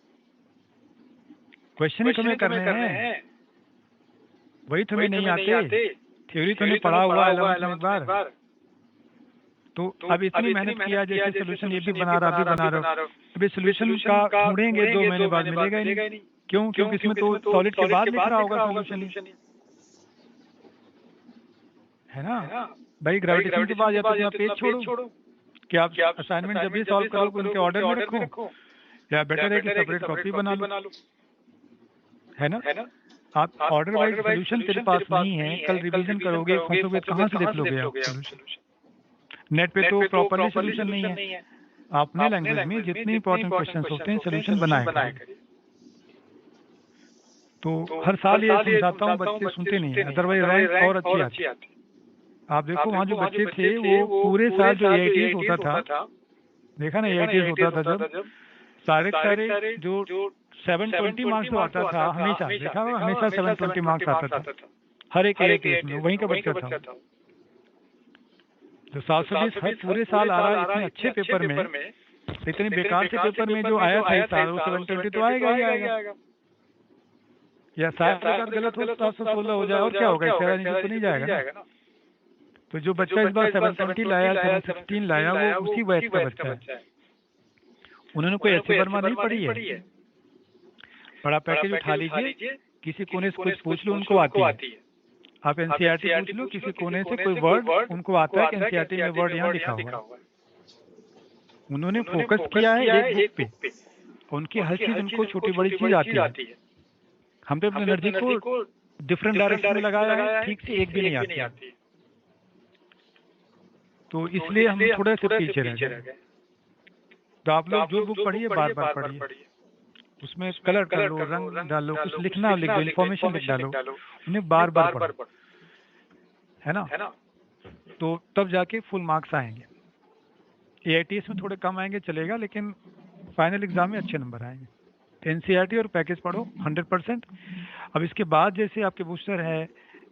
क्वेश्चन ही तुम्हें करने हैं, वही तुम्हें नहीं आते, थ्योरी तुम्हें पढ़ा हुआ है 11th में एक बार। तो अब इतनी मेहनत किया, जैसे सोल्यूशन ये भी बना रहा हो, अभी सोल्यूशन का ढूंढेंगे 2 महीने बाद मिलेगा ही नहीं। क्यों? क्योंकि इसमें तो सॉलिड के बाद लिख रहा होगा सोल्यूशन, है ना भाई। ग्रेविटेशन के बाद या तो अपना पेज छोड़ो कि आप असाइनमेंट जब भी सॉल्व करोगे उनके ऑर्डर में रखो, या बेटर है कि सेपरेट कॉपी बना लो, है ना। आप ऑर्डर वाइज सोल्यूशन तेरे पास नहीं है, कल रिवीजन करोगे फंसोगे, कहाँ से देख लोगे आप सोल्यूशन। नेट पे तो प्रॉपरली सोल्यूशन नहीं है। अपने लैंग्वेज में जितने इंपॉर्टेंट क्वेश्चन होते हैं सोल्यूशन बनाए। तो हर साल ये समझाता हूँ, बच्चे सुनते नहीं है, अदरवाइज रैंक और अच्छी आती है। आप देखो वहाँ जो बच्चे थे वो पूरे साल जो AITS होता था, देखा ना AITS होता था जब सारे जो 720 मार्क्स जो आता था, हमेशा देखा होगा, हमेशा 720 मार्क्स आता था हर एक AITS में, वहीं का बच्चा था। जो 720 हर पूरे साल आ रहा है इतने अच्छे पेपर में, इतने बेकार से पेपर में जो आया था इस साल, वो 720 तो आएगा ही आएगा। या 7 गलत हो 716 हो जाए और क्या होगा, इससे नीचे तो नहीं जाएगा ना। तो जो बच्चा इस बार 720 लाया, 716 लाया, वो उसी बैच का बच्चा है। उन्होंने कोई ऐसी वर्मा नहीं पढ़ी है। बड़ा पैकेज उठा लीजिए, किसी कोने से कुछ पूछ लो, उनको आती है। आप NCERT पूछ लो, किसी कोने से कोई वर्ड उनको आता है कि NCERT में वर्ड यहाँ लिखा हुआ है। उन्होंने फोकस किया है एक बुक पे, उनकी हर चीज उनको छोटी बड़ी चीज आती है। हम पे अपनी एनर्जी को डिफरेंट डायरेक्शन में लगाया है, ठीक से एक भी नहीं आती। तो इसलिए हम थोड़े से पीछे रह गए। तो आप लोग जो बुक पढ़िए बार बार पढ़िए, उसमें कलर कर लो, रंग डालो, कुछ लिखना लिख दो, इन्फॉर्मेशन लिख डालो, उन्हें बार बार पढ़ो, है ना। तो तब जाके फुल मार्क्स आएंगे। AITS में थोड़े कम आएंगे चलेगा, लेकिन फाइनल एग्जाम में अच्छे नंबर आएंगे। NCERT और पैकेज पढ़ो 100%। अब इसके बाद जैसे आपके बूस्टर है,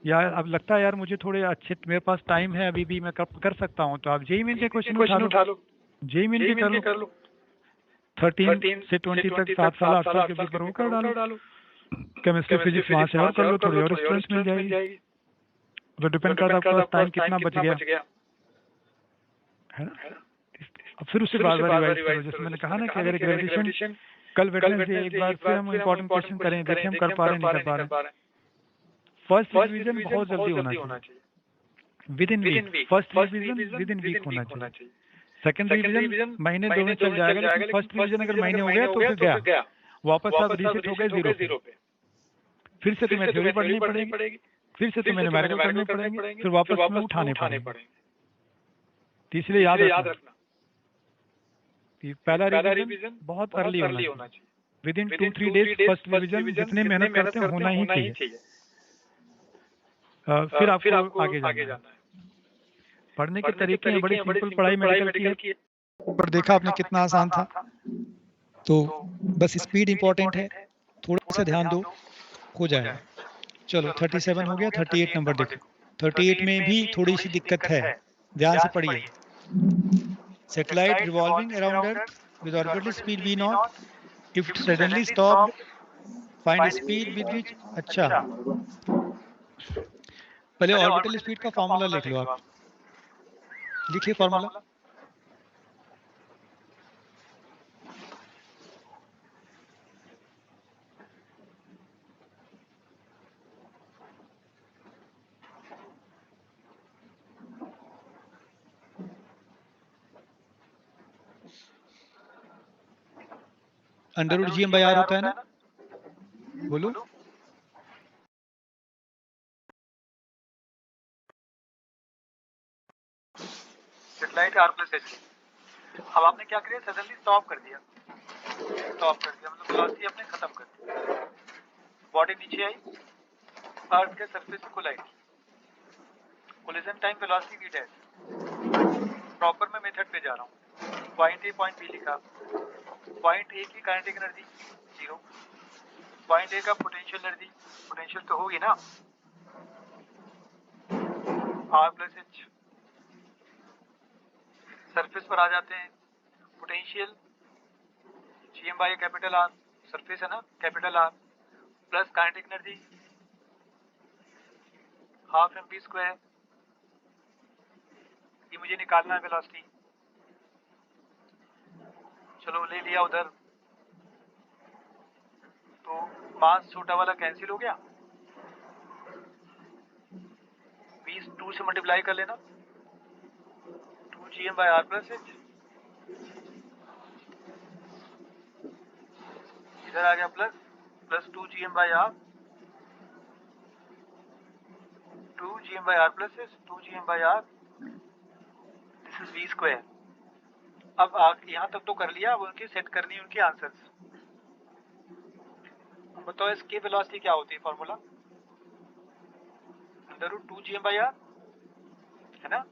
या अब लगता है यार मुझे थोड़े अच्छे, मेरे पास टाइम है अभी भी, मैं कर सकता हूँ, तो आप JEE मेन के क्वेश्चन उठा लो, JEE मेन के कर लो। 13 से 20 तक 7 साल 8 साल के पेपर वो कर डालो। केमिस्ट्री फिजिक्स वहाँ से और कर लो, थोड़ी और स्ट्रेंथ मिल जाएगी। तो डिपेंड करता है आपके पास टाइम कितना बच गया, है ना। अब फिर उससे बार बार रिवाइज करो। जैसे मैंने कहा ना कि अगर ग्रेविटेशन कल वेडनेसडे एक बार फिर हम इम्पोर्टेंट क्वेश्चन करें, देखें हम कर पा रहे नहीं कर पा रहे। फर्स्ट रिवीजन बहुत जल्दी होना चाहिए, within week. First revision within week होना चाहिए। सेकंड रिवीजन महीने 2 में चल जाएगा, लेकिन फर्स्ट रिवीजन अगर महीने हो गया तो फिर गया, वापस आप रीसेट हो गए 0 पे। फिर से तुम्हें थ्योरी पढ़नी पड़ेगी, फिर से तुम्हें न्यूमेरिकल करने पड़ेंगे, फिर वापस में उठाने पड़ेंगे। तो इसलिए याद रखना पहला रिवीजन बहुत अर्ली होना चाहिए, with in 2-3 days first revision जितने मेहनत करते हैं होना ही चाहिए। फिर आपको आगे जाना है। पढ़ने के तरीके हैं, बड़ी सिंपल पढ़ाई मेडिकल की है, पर देखा आपने कितना आसान था। तो बस स्पीड इंपॉर्टेंट है, थोड़ा सा ध्यान दो हो जाएगा। चलो 37 हो गया, 38 नंबर देखो। 38 में भी थोड़ी सी दिक्कत है, ध्यान से पढ़िए। Satellite revolving around Earth with orbital speed v0. If it suddenly stopped, find speed with which. अच्छा, पहले ऑर्बिटल स्पीड का फॉर्मूला लिख लो आप। लिखिए फॉर्मूला। अंडर रूट GM/r होता है ना, बोलो। Satellite r+h। अब आपने क्या किया, सडनली स्टॉप कर दिया, मतलब वेलोसिटी आपने खत्म कर दी। बॉडी नीचे आई, अर्थ के सरफेस से collide, collision time velocity v dash. Proper मैं मेथड पे जा रहा हूँ। पॉइंट ए पॉइंट बी लिखा, पॉइंट ए की काइनेटिक एनर्जी 0, पॉइंट ए का पोटेंशियल तो होगी ना, r+h। सरफेस पर आ जाते हैं, potential GM/a capital R, surface है ना capital R, plus kinetic energy ½ mv²। ये मुझे निकालना है वेलोसिटी, चलो ले लिया उधर। तो 5 छोटा वाला कैंसिल हो गया, 20 2 से मल्टीप्लाई कर लेना, 2gm/r प्लस h, इधर आ गया plus 2gm/r, 2gm/r plus h, 2gm/r, this is v square. अब यहाँ तक तो कर लिया, अब उनकी सेट करनी है उनके आंसर्स। बताओ इसकी वेलोसिटी क्या होती है, फॉर्मूला √2gm/r है ना,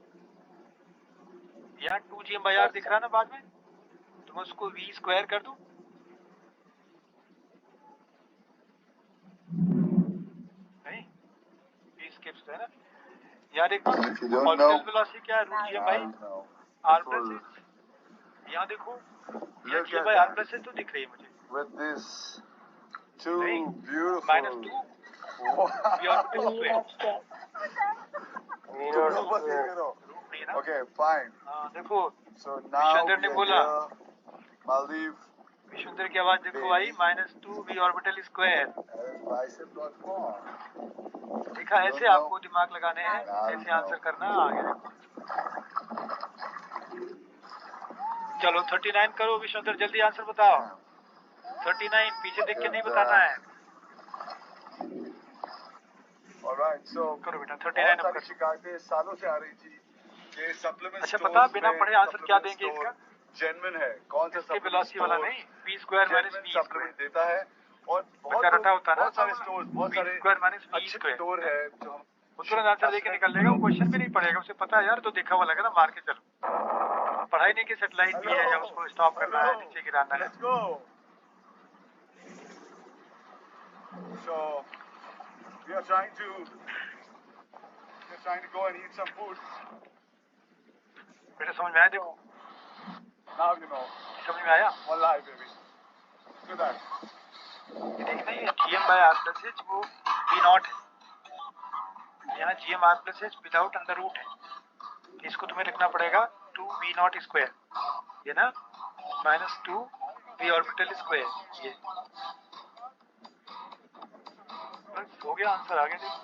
यहाँ 2gm/r दिख रहा है ना बाद में, तो मैं उसको v स्क्वायर कर दूं, नहीं v स्किप्स है ना, यहाँ देखो ऑर्बिटल वेलोसिटी क्या है, √gm/r प्लस h, यहाँ देखो ये g/r प्लस h तो दिख रही है मुझे, with this two नहीं beautiful -2 v orbital square, okay fine हाँ देखो so now विश्वेंद्र ने बोला, Maldiv विश्वेंद्र की आवाज देखो आई, -2 v ऑर्बिटल स्क्वायर, देखा ऐसे आपको दिमाग लगाने हैं, ऐसे आंसर करना आ गया। चलो 39 करो विश्वेंद्र, जल्दी आंसर बताओ, 39 पीछे देख के नहीं बताना है। alright so करो बेटा 39 सारी शिकायतें सालों से आ रही थी कि सप्लीमेंट अच्छा बता, बिना पढ़े आंसर क्या देंगे इसका, जेन्युइन है, कौन सा इसके वेलोसिटी वाला नहीं, v square minus v supplement देता है, और बच्चा रटा होता है ना, बहुत सारे स्टोर्स, बहुत सारे स्क्वायर माइनस v अच्छे स्क्वायर, स्टोर है जो हम वो तुरंत आंसर देके निकल लेगा, वो क्वेश्चन भी नहीं पढ़ेगा, उसे पता है यार तो देखा हुआ लगा ना, मार के चलो, पढ़ाई नहीं की सेटेलाइट भी है या उसको स्टॉप करना है, नीचे गिराना है। let's go so we are trying to go and eat some food बेटा समझ में आया, देखो now you know समझ में आया, wallahi baby good that ये देख नहीं है gm/r प्लस h वो v नॉट है, यहाँ gm/r plus h without under root है, इसको तुम्हें लिखना पड़ेगा 2v नॉट स्क्वायर, ये ना -2 v ऑर्बिटल स्क्वायर, ये बस हो गया आंसर, आगे देखो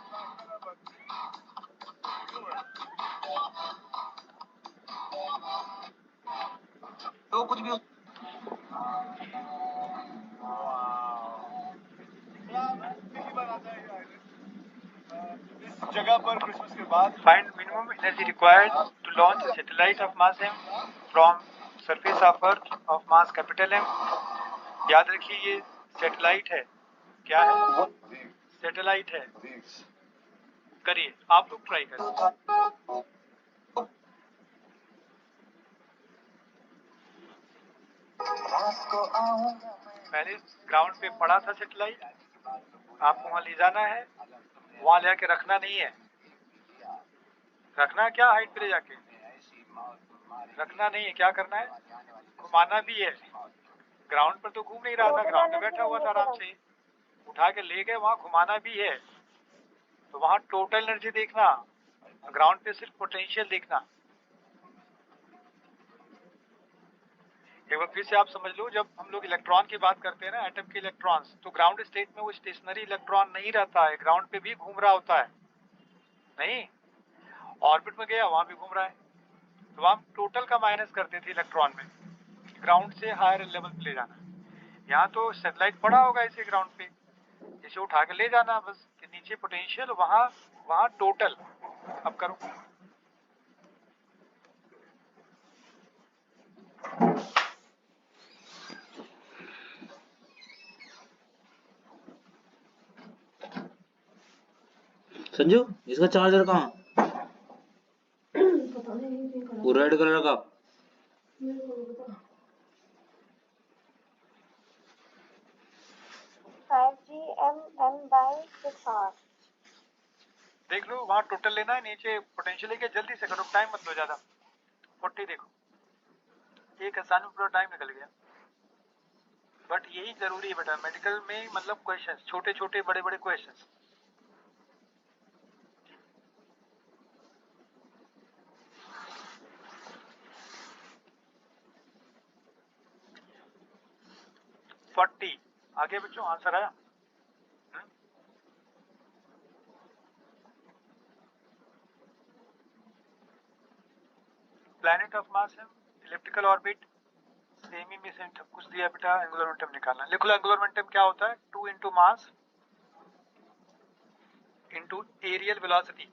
तो कुछ भी इस जगह पर क्रिसमस के बाद find minimum energy required to launch a satellite of mass m from surface of earth of mass capital M। याद रखिए ये सैटेलाइट है, क्या है, सैटेलाइट है, करिए आप लोग ट्राई करिए। पहले ग्राउंड पे पड़ा था सैटेलाइट, आपको वहां ले जाना है, वहां ले जाके रखना नहीं है, रखना क्या हाइट पे ले जाके रखना नहीं है, क्या करना है, घुमाना भी है। ग्राउंड पर तो घूम नहीं रहा था, ग्राउंड पे बैठा हुआ था आराम से, उठा के ले गए, वहां घुमाना भी है, तो वहां टोटल एनर्जी देखना, ग्राउंड पे सिर्फ पोटेंशियल देखना। एक बार फिर से आप समझ लो, जब हम लोग इलेक्ट्रॉन की बात करते हैं ना, एटम के इलेक्ट्रॉन्स, तो ग्राउंड स्टेट में वो स्टेशनरी इलेक्ट्रॉन नहीं रहता है, ग्राउंड पे भी घूम रहा होता है, नहीं ऑर्बिट में गया वहां भी घूम रहा है, तो हम टोटल का माइनस करते थे इलेक्ट्रॉन में, ग्राउंड से हायर लेवल पे ले जाना। यहाँ तो सैटेलाइट पड़ा होगा इसे ग्राउंड पे, इसे उठा के ले जाना बस, कि नीचे पोटेंशियल, वहां टोटल। अब करो संजू, इसका चार्जर कहाँ, पता नहीं वो रेड कलर का, मेरे को नहीं पता। 5gm/6r देख लो, वहां टोटल लेना है, नीचे पोटेंशियल लेके जल्दी से करो, टाइम मत लो ज्यादा। 40 देखो, एक आसान में पूरा टाइम निकल गया। बट यही जरूरी है बेटा मेडिकल में, मतलब क्वेश्चंस छोटे छोटे बड़े बड़े क्वेश्चंस। आगे बच्चों आंसर आया। प्लैनेट ऑफ मास है, इलिप्टिकल ऑर्बिट, सेमी में से कुछ दिया बेटा, एंगुलर मोमेंटम निकालना। लिख लो एंगुलर मोमेंटम क्या होता है, 2 into mass into areal velocity.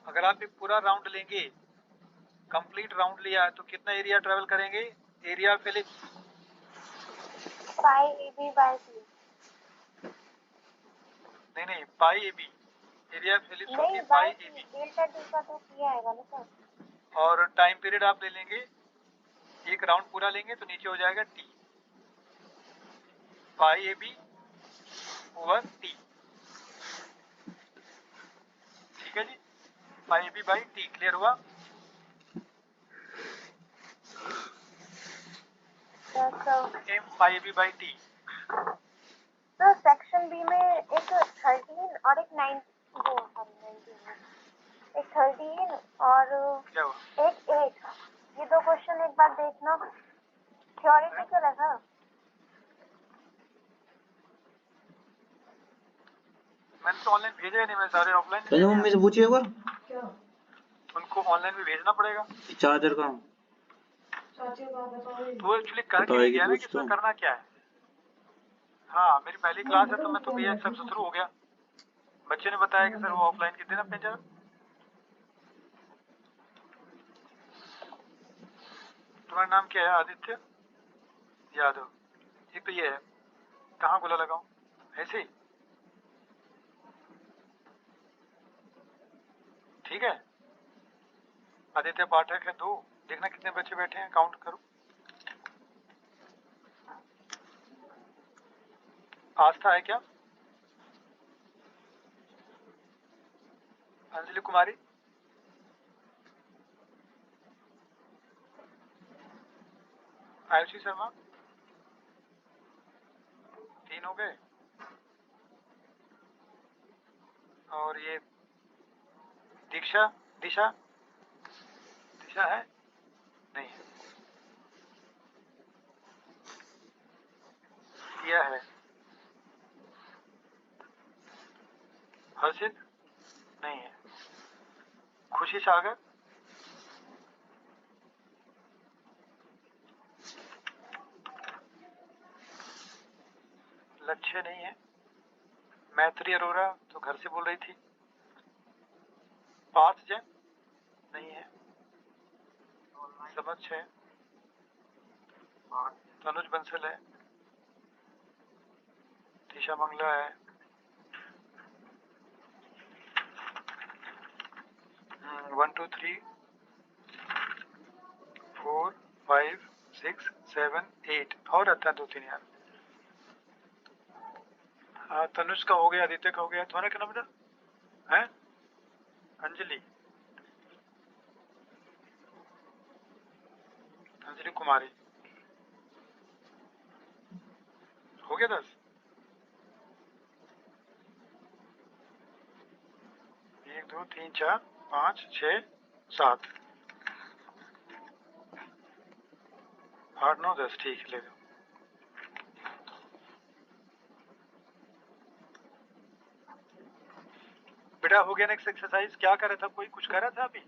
अगर आप एक पूरा राउंड लेंगे, कंप्लीट राउंड लिया है, तो कितना एरिया ट्रेवल करेंगे, area of ellipse pi AB by 2। नहीं pi AB, area of ellipse होती है पाई AB। डेल्टा टी का तो किया है ना सर। और टाइम पीरियड आप ले लेंगे, एक राउंड पूरा लेंगे तो नीचे हो जाएगा T, पाई AB ओवर T। ठीक है जी, पाई AB बाई T। क्लियर हुआ? पाई AB बाई T। तो सेक्शन बी में एक 13 और एक 9 एक 13 और क्या हुआ? एक 8, ये दो क्वेश्चन एक बार देखना, थ्योरेटिकल है सर। मैंने तो ऑनलाइन भेजा ही नहीं, मैं सारे ऑफलाइन। तो मम्मी से पूछिए एक बार, उनको ऑनलाइन भी भेजना पड़ेगा। चार्जर का वो एक्चुअली कर के गया ना कि इसमें करना क्या है। हाँ मेरी पहली क्लास है तो मैं तो भैया सब शुरू हो गया। बच्चे ने बताया कि सर वो ऑफलाइन के दिन अपने जगह। तुम्हारा नाम क्या है? आदित्य यादव। एक तो ये है, कहाँ गोला लगाऊं? ऐसे ही ठीक है। आदित्य पाठक है 2। देखना कितने बच्चे बैठे हैं, काउंट करो। आस्था है क्या? अंजलि कुमारी, आयुषी शर्मा, 3 हो गए। और ये दीक्षा, दिशा, दिशा है? नहीं है। दिया है। हर्षित नहीं है। खुशी सागर, लक्ष्य नहीं है। मैत्री अरोरा तो घर से बोल रही थी। पार्थ जैन नहीं है। समझ है। तनुज बंसल है। दिशा मंगला है। 1 2 3 4 5 6 7 8 और रहता है 2-3 यार। हाँ तनुज का हो गया, आदित्य का हो गया। तुम्हारा क्या नाम था? है अंजलि, अंजलि कुमारी। हो गया 10। 1 2 3 4 5 6 7 8 9 10। ठीक ले लो। बेटा हो गया नेक्स्ट एक्सरसाइज। क्या कर रहा था? कोई कुछ कर रहा था अभी?